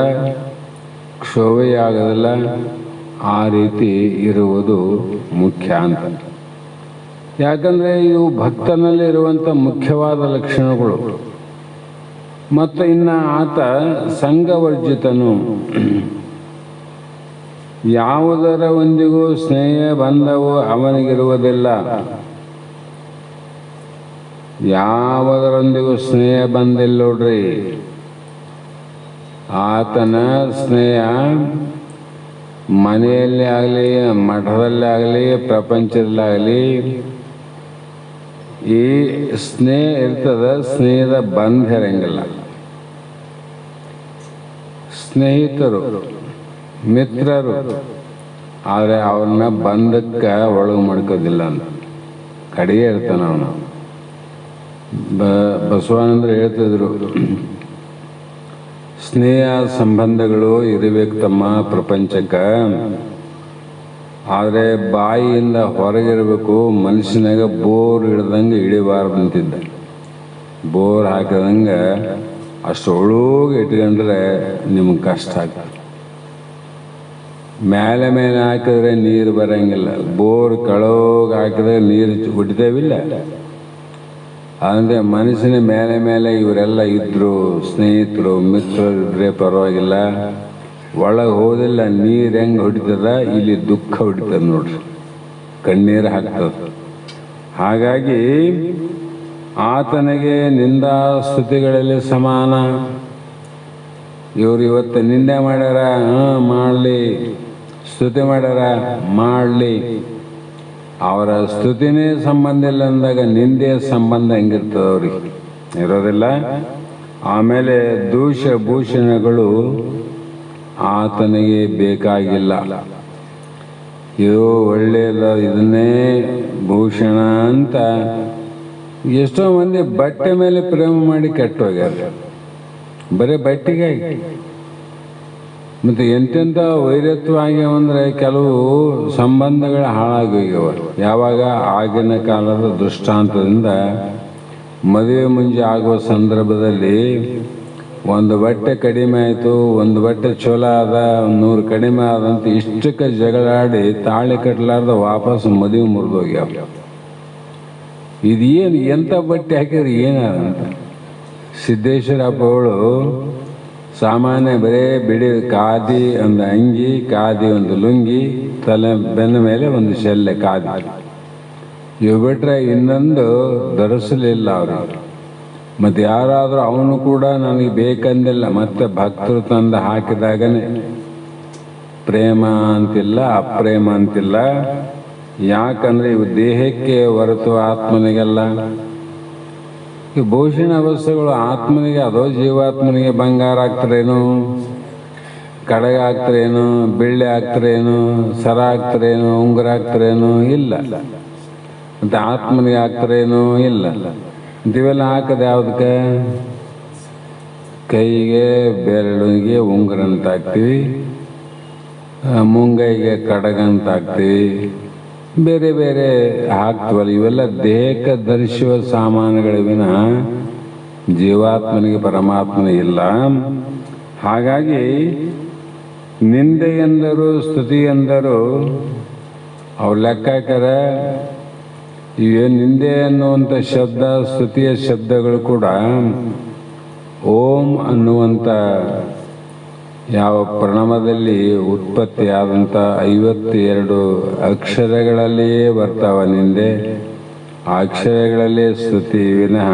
ಕ್ಷೋಭೆ ಆಗೋದಿಲ್ಲ. ಆ ರೀತಿ ಇರುವುದು ಮುಖ್ಯ ಅಂತ. ಯಾಕಂದರೆ ಇವು ಭಕ್ತನಲ್ಲಿ ಇರುವಂಥ ಮುಖ್ಯವಾದ ಲಕ್ಷಣಗಳು. ಮತ್ತು ಇನ್ನು ಆತ ಸಂಘವರ್ಜಿತನು, ಯಾವುದರ ಒಂದಿಗೂ ಸ್ನೇಹ ಬಂಧವು ಅವನಿಗಿರುವುದಿಲ್ಲ. ಯಾವುದರೊಂದಿಗೂ ಸ್ನೇಹ ಬಂದಿಲ್ಲ ನೋಡ್ರಿ. ಆತನ ಸ್ನೇಹ ಮನೆಯಲ್ಲೇ ಆಗಲಿ, ಮಠದಲ್ಲೇ ಆಗಲಿ, ಪ್ರಪಂಚದಲ್ಲಾಗಲಿ ಈ ಸ್ನೇಹ ಇರ್ತದ. ಸ್ನೇಹದ ಬಂಧ ಇರಂಗಿಲ್ಲ. ಸ್ನೇಹಿತರು, ಮಿತ್ರರು, ಆದರೆ ಅವ್ರನ್ನ ಬಂಧಕ್ಕೆ ಒಳಗೆ ಮಾಡ್ಕೋದಿಲ್ಲ ಅಂತ ಕಡೆಗೆ ಇರ್ತಾನ ಅವನು. ಬಸವಾನಂದರು ಹೇಳ್ತಿದ್ರು, ಸ್ನೇಹ ಸಂಬಂಧಗಳು ಇರಬೇಕು ತಮ್ಮ ಪ್ರಪಂಚಕ್ಕೆ, ಆದರೆ ಬಾಯಿಯಿಂದ ಹೊರಗಿರಬೇಕು. ಮನುಷ್ಯನಾಗ ಬೋರ್ ಹಿಡ್ದಂಗೆ ಇಳಿಬಾರ್ದು ಅಂತಿದ್ದ. ಬೋರ್ ಹಾಕಿದಂಗೆ ಅಷ್ಟು ಒಳಗೆ ಇಟ್ಕೊಂಡ್ರೆ ನಿಮ್ಗೆ ಕಷ್ಟ ಆಗ್ತದೆ. ಮೇಲೆ ಮೇಲೆ ಹಾಕಿದ್ರೆ ನೀರು ಬರಂಗಿಲ್ಲ. ಬೋರ್ ಕೆಳಗೆ ಹಾಕಿದ್ರೆ ನೀರು ಹೊಡಿತೇವಿಲ್ಲ. ಅಂದರೆ ಮನುಷ್ಯನ ಮೇಲೆ ಮೇಲೆ ಇವರೆಲ್ಲ ಇದ್ರು, ಸ್ನೇಹಿತರು ಮಿತ್ರರು ಇದ್ರೆ ಪರವಾಗಿಲ್ಲ. ಒಳಗೆ ಹೋದಿಲ್ಲ, ನೀರು ಹೆಂಗೆ ಹೊಡಿತದ, ಇಲ್ಲಿ ದುಃಖ ಹೊಡಿತದ ನೋಡ್ರಿ, ಕಣ್ಣೀರು ಹಾಕ್ತದ. ಹಾಗಾಗಿ ಆತನಿಗೆ ನಿಂದಾ ಸ್ತುತಿಗಳಲ್ಲಿ ಸಮಾನ. ಇವರು ಇವತ್ತು ನಿಂದೆ ಮಾಡ್ಯಾರ, ಮಾಡಲಿ. ಸ್ತುತಿ ಮಾಡ್ಯಾರ, ಮಾಡಲಿ. ಅವರ ಸ್ತುತಿನೇ ಸಂಬಂಧ ಇಲ್ಲ ಅಂದಾಗ ನಿಂದೆ ಸಂಬಂಧ ಹೆಂಗಿರ್ತದ ಅವ್ರಿಗೆ? ಇರೋದಿಲ್ಲ. ಆಮೇಲೆ ದೂಷ ಭೂಷಣಗಳು ಆತನಿಗೆ ಬೇಕಾಗಿಲ್ಲ. ಇದು ಒಳ್ಳೆಯದ, ಇದನ್ನೇ ಭೂಷಣ ಅಂತ ಎಷ್ಟೋ ಮಂದಿ ಬಟ್ಟೆ ಮೇಲೆ ಪ್ರೇಮ ಮಾಡಿ ಕೆಟ್ಟೋಗ್ಯಾರ. ಬರೀ ಬಟ್ಟೆಗಾಗಿ. ಮತ್ತು ಎಂತೆಂಥ ವೈರತ್ವ ಆಗ್ಯಾವಂದ್ರೆ ಕೆಲವು ಸಂಬಂಧಗಳು ಹಾಳಾಗೋಗ್ಯವ. ಯಾವಾಗ? ಆಗಿನ ಕಾಲದ ದೃಷ್ಟಾಂತದಿಂದ ಮದುವೆ ಮುಂಜೆ ಆಗುವ ಸಂದರ್ಭದಲ್ಲಿ ಒಂದು ಬಟ್ಟೆ ಕಡಿಮೆ ಆಯಿತು, ಒಂದು ಬಟ್ಟೆ ಚಲೋ ಆದ, 100 ಕಡಿಮೆ ಆದಂತ ಇಷ್ಟಕ್ಕೆ ಜಗಳಾಡಿ ತಾಳಿ ಕಟ್ಟಲಾರ್ದ ವಾಪಸ್ ಮದುವೆ ಮುರಿದೋಗ್ಯಾವ. ಇದೇನು, ಎಂಥ ಬಟ್ಟೆ ಹಾಕಿದ್ರೆ ಏನಾದಂತ? ಸಿದ್ದೇಶ್ವರ ಅಪ್ಪಗಳು ಸಾಮಾನ್ಯ ಬರೇ ಬಿಡಿ ಖಾದಿ ಒಂದು ಅಂಗಿ, ಖಾದಿ ಒಂದು ಲುಂಗಿ, ತಲೆ ಬೆನ್ನ ಮೇಲೆ ಒಂದು ಶೆಲ್ಲೆ ಖಾದಿ, ಇವು ಬಿಟ್ರೆ ಇನ್ನೊಂದು ಧರಿಸಲಿಲ್ಲ ಅವರು. ಮತ್ತು ಯಾರಾದರೂ ಅವನು ಕೂಡ ನನಗೆ ಬೇಕಂದಿಲ್ಲ. ಮತ್ತೆ ಭಕ್ತರು ತಂದು ಹಾಕಿದಾಗನೇ ಪ್ರೇಮ ಅಂತಿಲ್ಲ, ಅಪ್ರೇಮ ಅಂತಿಲ್ಲ. ಯಾಕಂದರೆ ಇವು ದೇಹಕ್ಕೆ ಹೊರತು ಆತ್ಮನಿಗೆಲ್ಲ. ಈ ಭೂಷಣ ವಸ್ತುಗಳು ಆತ್ಮನಿಗೆ, ಅದೋ ಜೀವಾತ್ಮನಿಗೆ ಬಂಗಾರ ಆಗ್ತಾರೇನು, ಕಡಗ ಆಗ್ತಾರೇನು, ಬೆಳ್ಳಿ ಆಗ್ತಾರೇನು, ಸರ ಆಗ್ತಾರೇನು, ಉಂಗುರ ಆಗ್ತಾರೇನು? ಇಲ್ಲ. ಮತ್ತು ಆತ್ಮನಿಗೆ ಆಗ್ತಾರೇನು? ಇಲ್ಲ. ಇವೆಲ್ಲ ಹಾಕದೆ ಯಾವುದಕ್ಕೆ? ಕೈಗೆ ಬೆರಳಿಗೆ ಉಂಗುರ ಅಂತ ಹಾಕ್ತೀವಿ, ಮುಂಗೈಗೆ ಕಡಗ ಅಂತ ಹಾಕ್ತೀವಿ, ಬೇರೆ ಬೇರೆ ಹಾಕ್ತೀವಲ್ಲ. ಇವೆಲ್ಲ ದೇಹಕ್ಕೆ ಧರಿಸುವ ಸಾಮಾನುಗಳಿವಿನ ಜೀವಾತ್ಮನಿಗೆ ಪರಮಾತ್ಮನಿಗೆ ಇಲ್ಲ. ಹಾಗಾಗಿ ನಿಂದೆ ಎಂದರು, ಸ್ತುತಿ ಎಂದರು, ಅವ್ರು ಲೆಕ್ಕ ಹಾಕ್ಯಾರ. ಇವೇನು ನಿಂದೆ ಅನ್ನುವಂಥ ಶಬ್ದ, ಸ್ತುತಿಯ ಶಬ್ದಗಳು ಕೂಡ ಓಂ ಅನ್ನುವಂಥ ಯಾವ ಪ್ರಣವದಲ್ಲಿ ಉತ್ಪತ್ತಿಯಾದಂಥ 52 ಅಕ್ಷರಗಳಲ್ಲಿಯೇ ಬರ್ತಾವ ನಿಂದೆ. ಆ ಅಕ್ಷರಗಳಲ್ಲೇ ಸ್ತುತಿ ವಿನಃ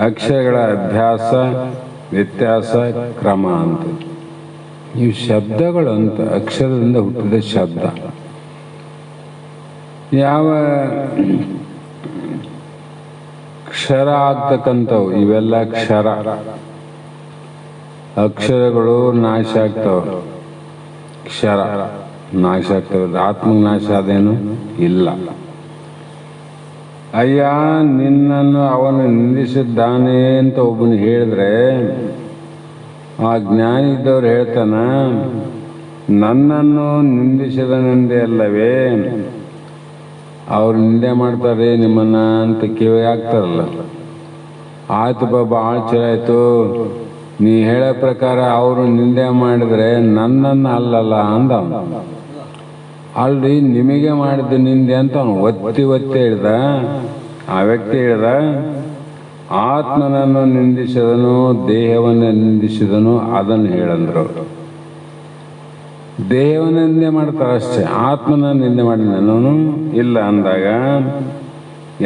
ಅಕ್ಷರಗಳ ಅಭ್ಯಾಸ, ವ್ಯತ್ಯಾಸ, ಕ್ರಮ ಅಂತ. ಇವು ಶಬ್ದಗಳು ಅಂತ, ಅಕ್ಷರದಿಂದ ಹುಟ್ಟಿದ ಶಬ್ದ. ಯಾವ ಕ್ಷರ ಆಗ್ತಕ್ಕಂಥವು ಇವೆಲ್ಲ ಕ್ಷರ. ಅಕ್ಷರಗಳು ನಾಶ ಆಗ್ತವೆ, ಕ್ಷರ ನಾಶ ಆಗ್ತವೆ. ಆತ್ಮಕ್ಕೆ ನಾಶ ಅದೇನು ಇಲ್ಲ. ಅಯ್ಯ ನಿನ್ನನ್ನು ಅವನು ನಿಂದಿಸಿದ್ದಾನೆ ಅಂತ ಒಬ್ಬನು ಹೇಳಿದ್ರೆ, ಆ ಜ್ಞಾನಿ ಇದ್ದವ್ರು ಹೇಳ್ತಾನ, ನನ್ನನ್ನು ನಿಂದಿಸಿದನೆಂದೇ ಅಲ್ಲವೇ ಅವ್ರು ನಿಂದೆ ಮಾಡ್ತಾರೆ ನಿಮ್ಮನ್ನ ಅಂತ ಕಿವಿ ಹಾಕ್ತಾರಲ್ಲ. ಆಯ್ತು ಭಾಳ ಚಲೋ ಆಯ್ತು, ನೀ ಹೇಳೋ ಪ್ರಕಾರ ಅವರು ನಿಂದೆ ಮಾಡಿದ್ರೆ ನನ್ನನ್ನು ಅಲ್ಲಲ್ಲ ಅಂದ. ಅಲ್ರಿ ನಿಮಗೆ ಮಾಡಿದ್ದು ನಿಂದೆ ಅಂತ ಅವನು ಒತ್ತಿ ಹೇಳ್ದ. ಆ ವ್ಯಕ್ತಿ ಹೇಳ್ದ, ಆತ್ಮನನ್ನು ನಿಂದಿಸಿದನು, ದೇಹವನ್ನು ನಿಂದಿಸಿದನು, ಅದನ್ನು ಹೇಳಂದ್ರು. ದೇಹವನ್ನು ನಿಂದೆ ಮಾಡ್ತಾರೆ ಅಷ್ಟೇ, ಆತ್ಮನ ನಿಂದೆ ಮಾಡಿದನು ಇಲ್ಲ ಅಂದಾಗ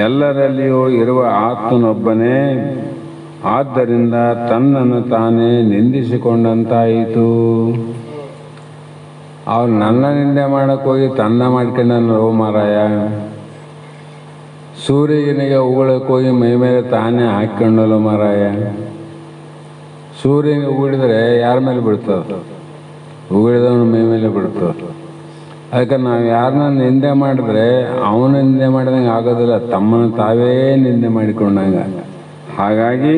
ಎಲ್ಲರಲ್ಲಿಯೂ ಇರುವ ಆತ್ಮನೊಬ್ಬನೇ, ಆದ್ದರಿಂದ ತನ್ನನ್ನು ತಾನೇ ನಿಂದಿಸಿಕೊಂಡಂತಾಯಿತು. ಅವ್ರು ನನ್ನ ನಿಂದೆ ಮಾಡಕ್ಕೆ ಹೋಗಿ ತನ್ನ ಮಾಡ್ಕೊಂಡನೋ ಮಾರಾಯ. ಸೂರ್ಯನಿಗೆ ಉಗುಳಕ್ಕೆ ಹೋಗಿ ಮೈ ಮೇಲೆ ತಾನೇ ಹಾಕ್ಕೊಂಡಲ್ಲ ಮಾರಾಯ. ಸೂರ್ಯನಿಗೆ ಉಗುಳಿದ್ರೆ ಯಾರ ಮೇಲೆ ಬೀಳ್ತದೆ? ಉಗುಳಿದವನ ಮೈ ಮೇಲೆ ಬೀಳ್ತದೆ. ಅದಕ್ಕೆ ನಾವು ಯಾರನ್ನ ನಿಂದೆ ಮಾಡಿದ್ರೆ ಅವನ ನಿಂದೆ ಮಾಡಿದಂಗೆ ಆಗೋದಿಲ್ಲ, ತಮ್ಮನ್ನು ತಾವೇ ನಿಂದೆ ಮಾಡಿಕೊಂಡಂಗ. ಹಾಗಾಗಿ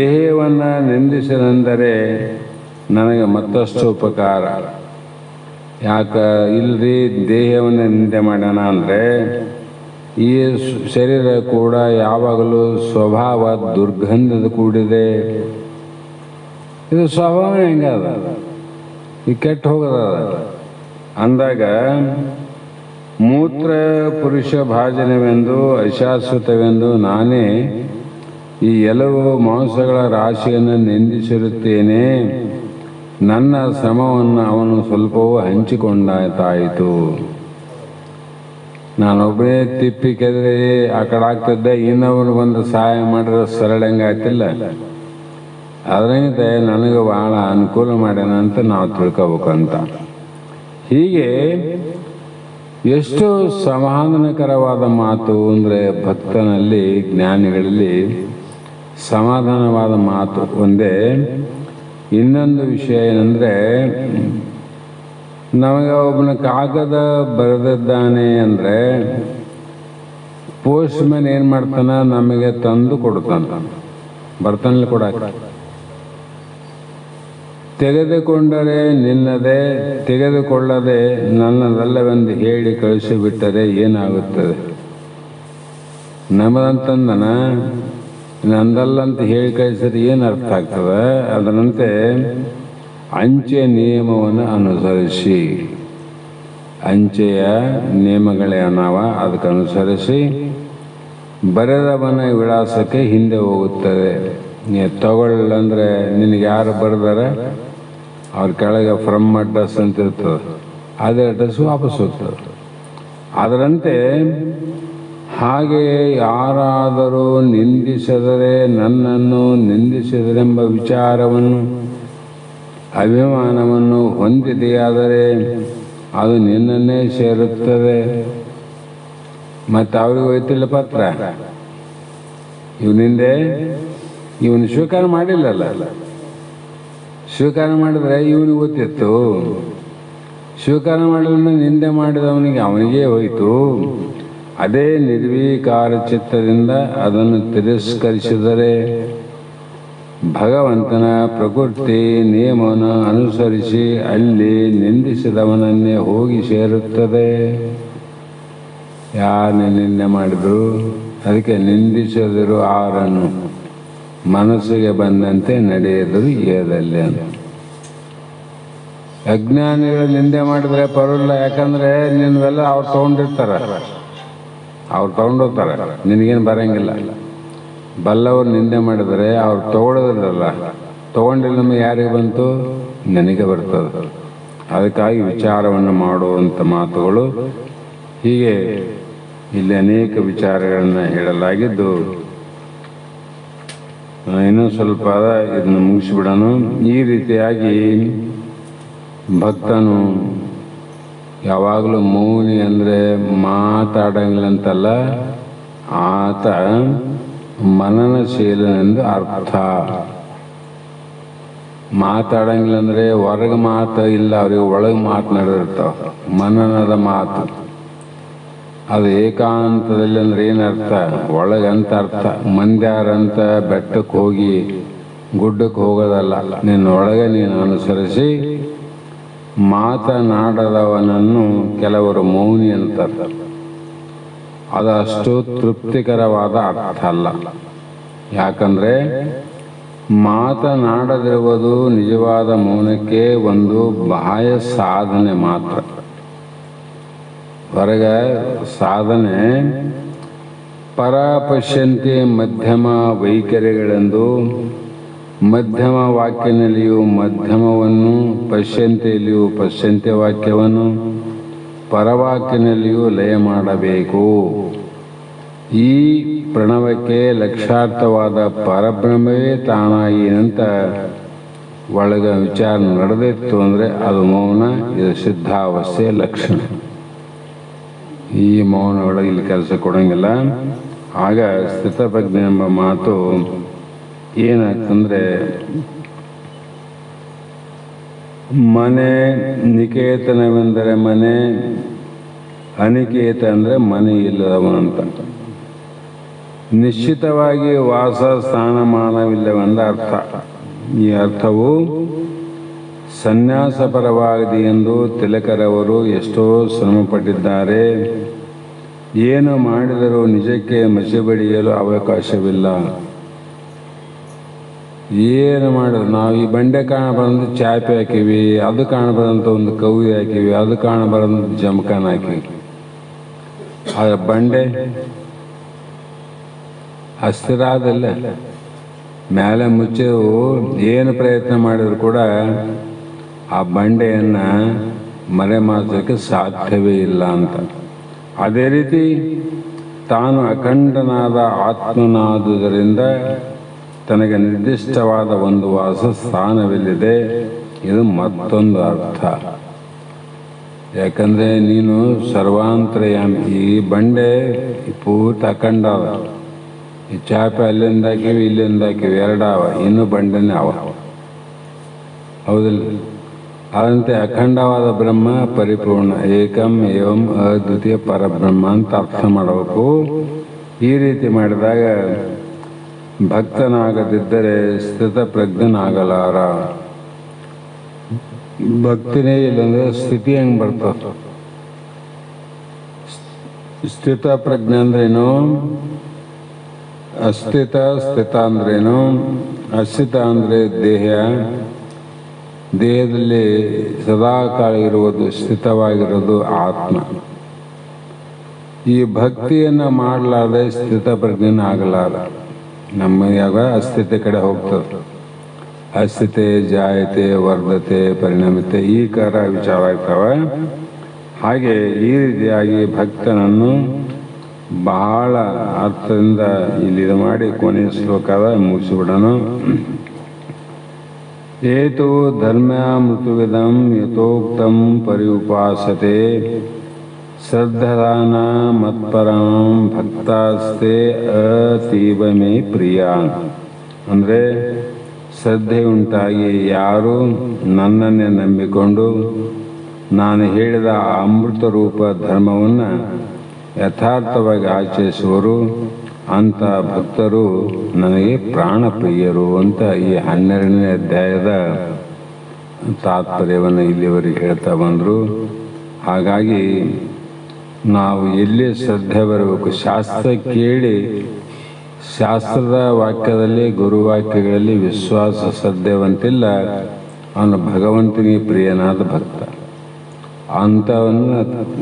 ದೇಹವನ್ನು ನಿಂದಿಸಿದಂದರೆ ನನಗೆ ಮತ್ತಷ್ಟು ಉಪಕಾರ. ಯಾಕೆ ಇಲ್ರಿ ದೇಹವನ್ನು ನಿಂದೆ ಮಾಡೋಣ ಅಂದರೆ ಈ ಶರೀರ ಕೂಡ ಯಾವಾಗಲೂ ಸ್ವಭಾವ ದುರ್ಗಂಧದ ಕೂಡಿದೆ. ಇದು ಸ್ವಭಾವ ಹೆಂಗದ, ಈ ಕೆಟ್ಟು ಹೋಗೋದ ಅಂದಾಗ ಮೂತ್ರ ಪುರುಷ ಭಾಜನವೆಂದು ಅಶಾಶ್ವತವೆಂದು ನಾನೇ ಈ ಎಲ್ಲವೂ ಮಾಂಸಗಳ ರಾಶಿಯನ್ನು ನಿಂದಿಸಿರುತ್ತೇನೆ. ನನ್ನ ಶ್ರಮವನ್ನು ಅವನು ಸ್ವಲ್ಪವೂ ಹಂಚಿಕೊಂಡಾಯಿತು. ನಾನೊಬ್ಬನೇ ತಿಪ್ಪಿ ಕೆದ್ರೆ ಆ ಕಡೆ ಆಗ್ತಿದ್ದೆ, ಇನ್ನೊಬ್ಬರು ಬಂದು ಸಹಾಯ ಮಾಡಿದ್ರೆ ಸರಳಂಗೆ ಆಗ್ತಿಲ್ಲ. ಅದರಂತೆ ನನಗೆ ಬಹಳ ಅನುಕೂಲ ಮಾಡ್ಯಾನ ಅಂತ ನಾವು ತಿಳ್ಕೋಬೇಕಂತ. ಹೀಗೆ ಎಷ್ಟು ಸಮಾಧಾನಕರವಾದ ಮಾತು ಅಂದರೆ ಭಕ್ತನಲ್ಲಿ, ಜ್ಞಾನಿಗಳಲ್ಲಿ ಸಮಾಧಾನವಾದ ಮಾತು ಒಂದೇ. ಇನ್ನೊಂದು ವಿಷಯ ಏನಂದರೆ, ನಮಗೆ ಒಬ್ಬನ ಕಾಗದ ಬರೆದಿದ್ದಾನೆ ಅಂದರೆ ಪೋಸ್ಟ್ ಮ್ಯಾನ್ ಏನು ಮಾಡ್ತಾನೆ, ನಮಗೆ ತಂದು ಕೊಡ್ತಾನೆ. ಬರ್ತಾನಲ್ಲಿ ಕೊಡಕ್ಕೆ ತೆಗೆದುಕೊಂಡರೆ ನಿನ್ನದೇ, ತೆಗೆದುಕೊಳ್ಳದೆ ನನ್ನದಲ್ಲವೆಂದು ಹೇಳಿ ಕಳಿಸಿಬಿಟ್ಟರೆ ಏನಾಗುತ್ತದೆ? ನಮ್ಮದಂತಂದನ ನಂದಲ್ಲಂತ ಹೇಳಿ ಕಳಿಸಿದ್ರೆ ಏನು ಅರ್ಥ ಆಗ್ತದೆ? ಅದರಂತೆ ಅಂಚೆ ನಿಯಮವನ್ನು ಅನುಸರಿಸಿ, ಅಂಚೆಯ ನಿಯಮಗಳೇನವ ಅದಕ್ಕೆ ಅನುಸರಿಸಿ ಬರೆದವನ ವಿಳಾಸಕ್ಕೆ ಹಿಂದೆ ಹೋಗುತ್ತದೆ. ನೀ ತಗೊಳ್ಳಂದ್ರೆ ನಿನಗೆ ಯಾರು ಬರೆದಾರೆ ಅವ್ರ ಕೆಳಗೆ ಫ್ರಮ್ ಅಡ್ರೆಸ್ ಅಂತ ಇರ್ತದೆ, ಅದೇ ಅಡ್ರೆಸ್ ವಾಪಸ್ ಹೋಗ್ತದೆ. ಅದರಂತೆ ಹಾಗೆ ಯಾರಾದರೂ ನಿಂದಿಸಿದರೆ, ನನ್ನನ್ನು ನಿಂದಿಸಿದರೆಂಬ ವಿಚಾರವನ್ನು ಅಭಿಮಾನವನ್ನು ಹೊಂದಿದೆಯಾದರೆ ಅದು ನಿನ್ನನ್ನೇ ಸೇರುತ್ತದೆ. ಮತ್ತು ಅವ್ರಿಗೆ ಹೋಯ್ತಿಲ್ಲ ಪತ್ರ, ಇವನಿಂದೆ ಇವನು ಸ್ವೀಕಾರ ಮಾಡಿಲ್ಲಲ್ಲ. ಸ್ವೀಕಾರ ಮಾಡಿದ್ರೆ ಇವನಿಗೆ ಗೊತ್ತಿತ್ತು, ಸ್ವೀಕಾರ ಮಾಡಲಿಲ್ಲ ನಿಂದೆ ಮಾಡಿದವನಿಗೆ ಅವನಿಗೇ ಹೋಯಿತು. ಅದೇ ನಿರ್ವೀಕಾರ ಚಿತ್ತದಿಂದ ಅದನ್ನು ತಿರಸ್ಕರಿಸಿದರೆ ಭಗವಂತನ ಪ್ರಕೃತಿ ನಿಯಮವನ್ನು ಅನುಸರಿಸಿ ಅಲ್ಲಿ ನಿಂದಿಸಿದವನನ್ನೇ ಹೋಗಿ ಸೇರುತ್ತದೆ. ಯಾರನ್ನೇ ನಿಂದೆ ಮಾಡಿದ್ರು ಅದಕ್ಕೆ ನಿಂದಿಸದಿರು ಆರನ್ನು, ಮನಸ್ಸಿಗೆ ಬಂದಂತೆ ನಡೆಯದರು ಏದಲ್ಲಿ ಅಂತ. ಅಜ್ಞಾನಿಗಳು ನಿಂದೆ ಮಾಡಿದ್ರೆ ಪರವಾಗಿಲ್ಲ, ಯಾಕಂದ್ರೆ ನಿನ್ವೆಲ್ಲ ಅವ್ರು ತೊಗೊಂಡಿರ್ತಾರೆ, ಅವ್ರು ತೊಗೊಂಡೋಗ್ತಾರೆ, ನಿನಗೇನು ಬರಂಗಿಲ್ಲ. ಬಲ್ಲವರು ನಿಂದೆ ಮಾಡಿದರೆ ಅವ್ರು ತೊಗೊಳೋದಿಲ್ಲಲ್ಲ, ತೊಗೊಂಡಿಲ್ಲ ನಮಗೆ ಯಾರಿಗೆ ಬಂತು? ನನಗೆ ಬರ್ತದೆ. ಅದಕ್ಕಾಗಿ ವಿಚಾರವನ್ನು ಮಾಡುವಂಥ ಮಾತುಗಳು ಹೀಗೆ ಇಲ್ಲಿ ಅನೇಕ ವಿಚಾರಗಳನ್ನು ಹೇಳಲಾಗಿದ್ದು, ಇನ್ನೂ ಸ್ವಲ್ಪ ಇದನ್ನು ಮುಗಿಸಿಬಿಡೋಣ. ಈ ರೀತಿಯಾಗಿ ಭಕ್ತನು ಯಾವಾಗಲೂ ಮೌನಿ ಅಂದರೆ ಮಾತಾಡಂಗಿಲ್ಲಂತಲ್ಲ, ಆತ ಮನನಶೀಲನೆಂದು ಅರ್ಥ. ಮಾತಾಡಂಗಿಲ್ಲ ಅಂದರೆ ಹೊರಗೆ ಮಾತು ಇಲ್ಲ, ಅವ್ರಿಗೆ ಒಳಗೆ ಮಾತನಾಡಿರ್ತಾವ, ಮನನದ ಮಾತು. ಅದು ಏಕಾಂತದಲ್ಲಿ ಅಂದ್ರೆ ಏನರ್ಥ? ಒಳಗಂತ ಅರ್ಥ. ಮಂದ್ಯಾರಂತ ಬೆಟ್ಟಕ್ಕೆ ಹೋಗಿ ಗುಡ್ಡಕ್ಕೆ ಹೋಗೋದಲ್ಲ, ನಿನ್ನೊಳಗೆ ನೀನು ಅನುಸರಿಸಿ ಮಾತನಾಡದವನನ್ನು ಕೆಲವರು ಮೌನಿ ಅಂತಾರೆ. ಅದು ಅಷ್ಟು ತೃಪ್ತಿಕರವಾದ ಅರ್ಥ ಅಲ್ಲ. ಯಾಕಂದರೆ ಮಾತನಾಡದಿರುವುದು ನಿಜವಾದ ಮೌನಕ್ಕೆ ಒಂದು ಬಾಹ್ಯ ಸಾಧನೆ ಮಾತ್ರ. ಹೊರಗೆ ಸಾಧನೆ ಪರ ಪಶ್ಯಂತೆ ಮಧ್ಯಮ ವೈಖರಿಗಳೆಂದು ಮಧ್ಯಮ ವಾಕ್ಯನಲ್ಲಿಯೂ ಮಧ್ಯಮವನ್ನು, ಪಶ್ಯಂತೆಯಲ್ಲಿಯೂ ಪಶ್ಯಂತೆ ವಾಕ್ಯವನ್ನು, ಪರವಾಕ್ಯನಲ್ಲಿಯೂ ಲಯ ಮಾಡಬೇಕು. ಈ ಪ್ರಣವಕ್ಕೆ ಲಕ್ಷಾರ್ಥವಾದ ಪರಬ್ರಹ್ಮವೇ ತಾನಾಗಿನಂತ ಒಳಗ ವಿಚಾರ ನಡೆದಿತ್ತು ಅಂದರೆ ಅದು ಮೌನ. ಇದು ಸಿದ್ಧಾವಸ್ಥೆಯ ಲಕ್ಷಣ. ಈ ಮೌನ ಒಳಗೆ ಇಲ್ಲಿ ಕೆಲಸ ಕೊಡೋಂಗಿಲ್ಲ. ಆಗ ಸ್ಥಿತಪ್ರಜ್ಞೆ ಎಂಬ ಮಾತು ಏನಾಗ್ತಂದ್ರೆ, ಮನೆ ನಿಕೇತನವೆಂದರೆ ಮನೆ, ಅನಿಕೇತ ಅಂದರೆ ಮನೆ ಇಲ್ಲದವನಂತ. ನಿಶ್ಚಿತವಾಗಿ ವಾಸ ಸ್ಥಾನಮಾನವಿಲ್ಲವೆಂದ ಅರ್ಥ. ಈ ಅರ್ಥವು ಸನ್ಯಾಸಪರವಾಗಿದೆ ಎಂದು ತಿಲಕರವರು ಎಷ್ಟೋ ಶ್ರಮಪಟ್ಟಿದ್ದಾರೆ. ಏನು ಮಾಡಿದರೂ ನಿಜಕ್ಕೆ ಮಸಿಬಡಿಯಲು ಅವಕಾಶವಿಲ್ಲ. ಏನು ಮಾಡಿದ್ರು ನಾವು ಈ ಬಂಡೆ ಕಾಣಬಾರಂತ ಚಾಪೆ ಹಾಕಿವಿ, ಅದು ಕಾಣಬಾರಂತ ಒಂದು ಕೌದಿ ಹಾಕಿವಿ, ಅದು ಕಾಣಬಾರಂತ ಜಮಖಾನ ಹಾಕಿವಿ. ಆ ಬಂಡೆ ಅಸ್ಥಿರಾದಲ್ಲ, ಮೇಲೆ ಮುಚ್ಚವು ಏನು ಪ್ರಯತ್ನ ಮಾಡಿದ್ರು ಕೂಡ ಆ ಬಂಡೆಯನ್ನು ಮರೆಮಾಚೋಕ್ಕೆ ಸಾಧ್ಯವೇ ಇಲ್ಲ ಅಂತ. ಅದೇ ರೀತಿ ತಾನು ಅಖಂಡನಾದ ಆತ್ಮನಾದುದರಿಂದ ತನಗೆ ನಿರ್ದಿಷ್ಟವಾದ ಒಂದು ವಾಸ ಸ್ಥಾನವಿಲ್ಲಿದೆ. ಇದು ಮತ್ತೊಂದು ಅರ್ಥ. ಯಾಕಂದರೆ ನೀನು ಸರ್ವಾಂತರ್ಯಾಮಿ. ಈ ಬಂಡೆ ಪೂರ್ತಿ ಅಖಂಡ ಅವ. ಈ ಚಾಪೆ ಅಲ್ಲಿಂದ ಹಾಕಿವಿ, ಇಲ್ಲಿಂದ ಹಾಕಿವಿ, ಎರಡಾವ, ಇನ್ನೂ ಬಂಡೆನೇ ಅವ. ಹೌದಿಲ್ಲ? ಅದಂತೆ ಅಖಂಡವಾದ ಬ್ರಹ್ಮ ಪರಿಪೂರ್ಣ, ಏಕಂ ಏವಂ ಅದ್ವಿತೀಯ ಪರಬ್ರಹ್ಮ ಅಂತ ಅರ್ಥ ಮಾಡಬೇಕು. ಈ ರೀತಿ ಮಾಡಿದಾಗ ಭಕ್ತನಾಗದಿದ್ದರೆ ಸ್ಥಿತಪ್ರಜ್ಞನಾಗಲಾರ. ಭಕ್ತಿನೇ ಇಲ್ಲಂದ್ರೆ ಸ್ಥಿತಿ ಹೆಂಗೆ ಬರ್ತದೆ? ಸ್ಥಿತಪ್ರಜ್ಞೆ ಅಂದ್ರೇನು? ಅಸ್ಥಿತ ಸ್ಥಿತ ಅಂದ್ರೇನು? ಅಸ್ಥಿತ ಅಂದರೆ ದೇಹದಲ್ಲಿ ಸದಾಕಾಲ ಇರುವುದು, ಸ್ಥಿತವಾಗಿರೋದು ಆತ್ಮ. ಈ ಭಕ್ತಿಯನ್ನು ಮಾಡಲಾರ್ದೆ ಸ್ಥಿತಪ್ರಜ್ಞೆನ ಆಗಲಾರ. ನಮ್ಮ ಯಾಗ ಅಸ್ಥಿತೆ ಕಡೆ ಹೋಗ್ತದೆ. ಅಸ್ಥಿತೆ ಜಾಯತೆ ವರ್ಧತೆ ಪರಿಣಮಿತೆ ಈ ಕಾರ ವಿಚಾರ ಆಗ್ತವೆ. ಹಾಗೆ ಈ ರೀತಿಯಾಗಿ ಭಕ್ತನನ್ನು ಬಹಳ ಅರ್ಥದಿಂದ ಇಲ್ಲಿ ಇದು ಮಾಡಿ ಕೊನೆಯ ಶ್ಲೋಕದ ಮುಗಿಸಿಬಿಡೋಣ. ಏತು ಧರ್ಮ್ಯಾಮೃತವಿದಂ ಯಥೋಕ್ತಂ ಪರಿಉಪಾಸತೆ ಶ್ರದ್ಧಾನ ಮತ್ಪರಂ ಭಕ್ತಾಸ್ತೆ ಅತೀವ ಮೇ ಪ್ರಿಯಾನ್. ಅಂದರೆ ಶ್ರದ್ಧೆ ಉಂಟಾಗಿ ಯಾರು ನನ್ನನ್ನೇ ನಂಬಿಕೊಂಡು ನಾನು ಹೇಳಿದ ಅಮೃತ ರೂಪ ಧರ್ಮವನ್ನು ಯಥಾರ್ಥವಾಗಿ ಆಚರಿಸುವರು ಅಂಥ ಭಕ್ತರು ನನಗೆ ಪ್ರಾಣಪ್ರಿಯರು ಅಂತ ಈ 12ನೇ ಅಧ್ಯಾಯದ ತಾತ್ಪರ್ಯವನ್ನು ಇಲ್ಲಿವರೆಗೆ ಹೇಳ್ತಾ ಬಂದರು. ಹಾಗಾಗಿ ನಾವು ಎಲ್ಲಿ ಶ್ರದ್ಧೆ ಬರಬೇಕು? ಶಾಸ್ತ್ರ ಕೇಳಿ, ಶಾಸ್ತ್ರದ ವಾಕ್ಯದಲ್ಲಿ ಗುರುವಾಕ್ಯಗಳಲ್ಲಿ ವಿಶ್ವಾಸ ಶ್ರದ್ಧೆವಂತಿಲ್ಲ, ಅವನು ಭಗವಂತನಿಗೆ ಪ್ರಿಯನಾದ ಭಕ್ತ. ಅಂಥವನ್ನು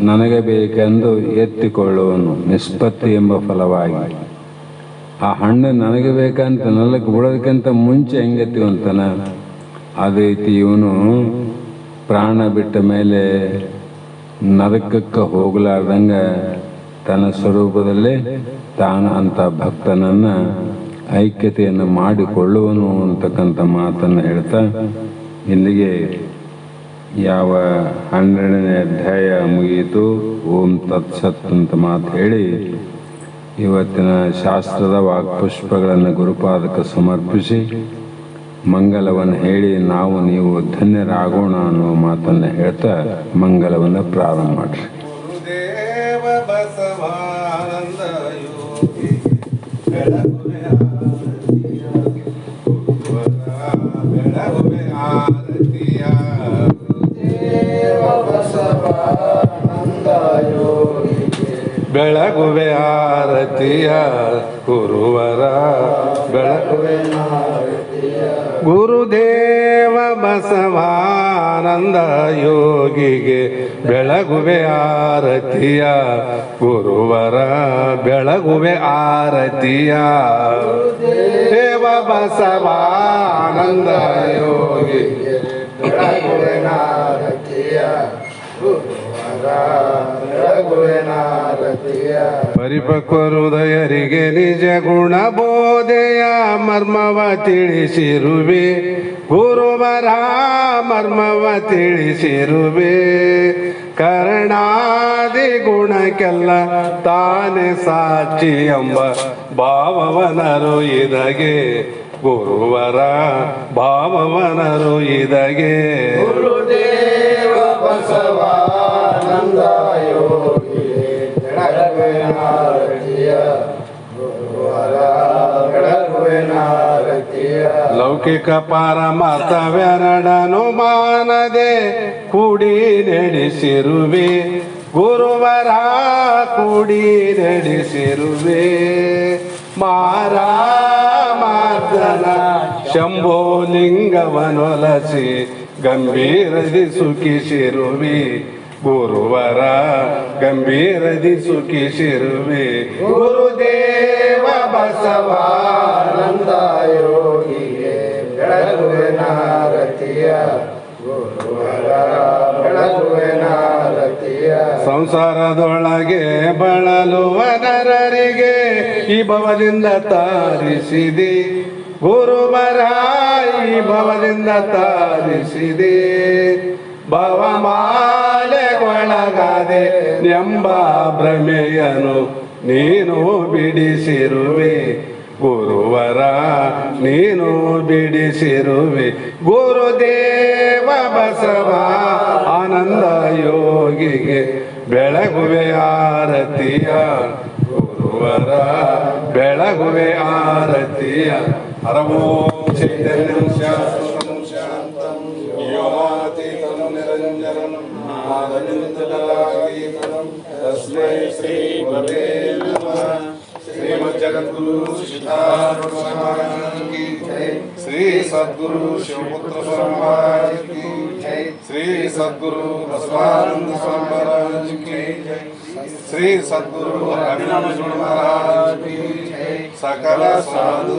ನನಗೆ ಬೇಕೆಂದು ಎತ್ತಿಕೊಳ್ಳುವನು ನಿಷ್ಪತ್ತಿ ಎಂಬ ಫಲವಾಗಿ. ಆ ಹಣ್ಣು ನನಗೆ ಬೇಕಂತ ನಲ್ಲಕ್ಕೆ ಬಿಡೋದಕ್ಕಿಂತ ಮುಂಚೆ ಹೆಂಗೆತ್ತಿವಂತಾನ, ಅದೇ ರೀತಿ ಇವನು ಪ್ರಾಣ ಬಿಟ್ಟ ಮೇಲೆ ನರಕಕ್ಕೆ ಹೋಗಲಾರ್ದಂಗೆ ತನ್ನ ಸ್ವರೂಪದಲ್ಲೇ ತಾನು ಅಂಥ ಭಕ್ತನನ್ನು ಐಕ್ಯತೆಯನ್ನು ಮಾಡಿಕೊಳ್ಳುವನು ಅಂತಕ್ಕಂಥ ಮಾತನ್ನು ಹೇಳ್ತಾ ಇಲ್ಲಿಗೆ ಯಾವ 12ನೇ ಅಧ್ಯಾಯ ಮುಗಿಯಿತು. ಓಂ ತತ್ಸತ್ ಅಂತ ಮಾತು ಹೇಳಿ ಇವತ್ತಿನ ಶಾಸ್ತ್ರದ ವಾಕ್ಪುಷ್ಪಗಳನ್ನು ಗುರುಪಾದಕ್ಕೆ ಸಮರ್ಪಿಸಿ ಮಂಗಲವನ್ನು ಹೇಳಿ ನಾವು ನೀವು ಧನ್ಯರಾಗೋಣ ಅನ್ನುವ ಮಾತನ್ನು ಹೇಳ್ತಾ ಮಂಗಲವನ್ನು ಪ್ರಾರಂಭ ಮಾಡಿರಿ. ಗುರುದೇವ ಬಸವಾನಂದ ಯೋಗಿ ಬೆಳಗುವೆ ಆರತಿಯ ಬೆಳಗುವೆ ಆರತಿಯ ಗುರುವರ ಬೆಳಗುವೆ ಗುರುದೇವ ಬಸವಾನಂದ ಆನಂದ ಯೋಗಿಗೆ ಬೆಳಗುವೆ ಆರತಿಯ ಗುರುವರ ಬೆಳಗುವೆ ಆರತಿಯ ದೇವ ಬಸವಾನಂದ ಯೋಗಿಗೆ ಬೆಳಗುವೆ ಆರತಿಯ ಪರಿಪಕ್ವ ಹೃದಯರಿಗೆ ನಿಜ ಗುಣ ಬೋಧೆಯ ಮರ್ಮವ ತಿಳಿಸಿರುವೆ ಗುರುವರ ಮರ್ಮವ ತಿಳಿಸಿರುವೆ ಕರ್ಣಾದಿ ಗುಣಕ್ಕೆಲ್ಲ ತಾನೇ ಸಾಕ್ಷಿ ಎಂಬ ಭಾವವನರು ಇದಗೆ ಗುರುವರ ಭಾವವನರು ಇದಗೆ ಬಸವಾನಂದ ಯೋಗಿ ಬೆಳಗುವೆ ಆರತಿಯ ಗುರುವರ ಬೆಳಗುವೆ ಆರತಿಯ ಲೌಕಿಕ ಪಾರಮಾರ್ಥವೆರಡನು ಮಾನದೆ ಕೂಡಿ ನಡೆಸಿರುವೆ ಗುರುವರ ಕೂಡಿ ನಡೆಸಿರುವೆ ಮಾರಾಮಾರ್ದನ ಶಂಭೋ ಲಿಂಗವನೊಲಸಿ ಗಂಭೀರದಿ ಸುಖಿಸಿರುವೆ ಗುರುವರ ಗಂಭೀರದಿ ಸುಖಿಸಿರುವೆ ಗುರುದೇವ ಬಸವಾನಂದ ಯೋಗಿಗೆ ಬೆಳಗುವೆ ಆರತಿಯ ಗುರುವರ ಬೆಳಗುವೆ ಆರತಿಯ ಸಂಸಾರದೊಳಗೆ ಬಳಲುವ ನರರಿಗೆ ಈ ಭವದಿಂದ ತಾರಿಸಿದೆ ಗುರುವರ ಈ ಭವದಿಂದ ತಾರಿಸಿದೆ ಭವಮಾಲೆಗೊಳಗಾದೆ ಎಂಬ ಭ್ರಮೆಯನು ನೀನು ಬಿಡಿಸಿರುವೆ ಗುರುವರ ನೀನು ಬಿಡಿಸಿರುವೆ ಗುರುದೇವ ಬಸವ ಆನಂದ ಯೋಗಿಗೆ ಬೆಳಗುವೆ ಆರತಿಯ ಗುರುವರ ಬೆಳಗುವೆ ಆರತಿಯ ಹರವೋ ಚೈತನ್ಯಂ ಶಾಶ್ವತಂ ಶಾಂತಂ ಯೋಮಾತೀತಂ ನಿರಂಜನಂ ನಾದನಿಂದಲಾಗೀತಂ ತಸ್ಮೈ ಶ್ರೀ ಗುರವೇ ನಮಃ श्रीमज्जगद्गुरु सिद्धार्थ स्वामी की जय श्री सद्गुरु शिवपुत्र स्वामी की जय श्री सद्गुरु बसवानंद स्वामी महाराज की जय श्री सद्गुरु अभिनव महाराज की जय सकल साधु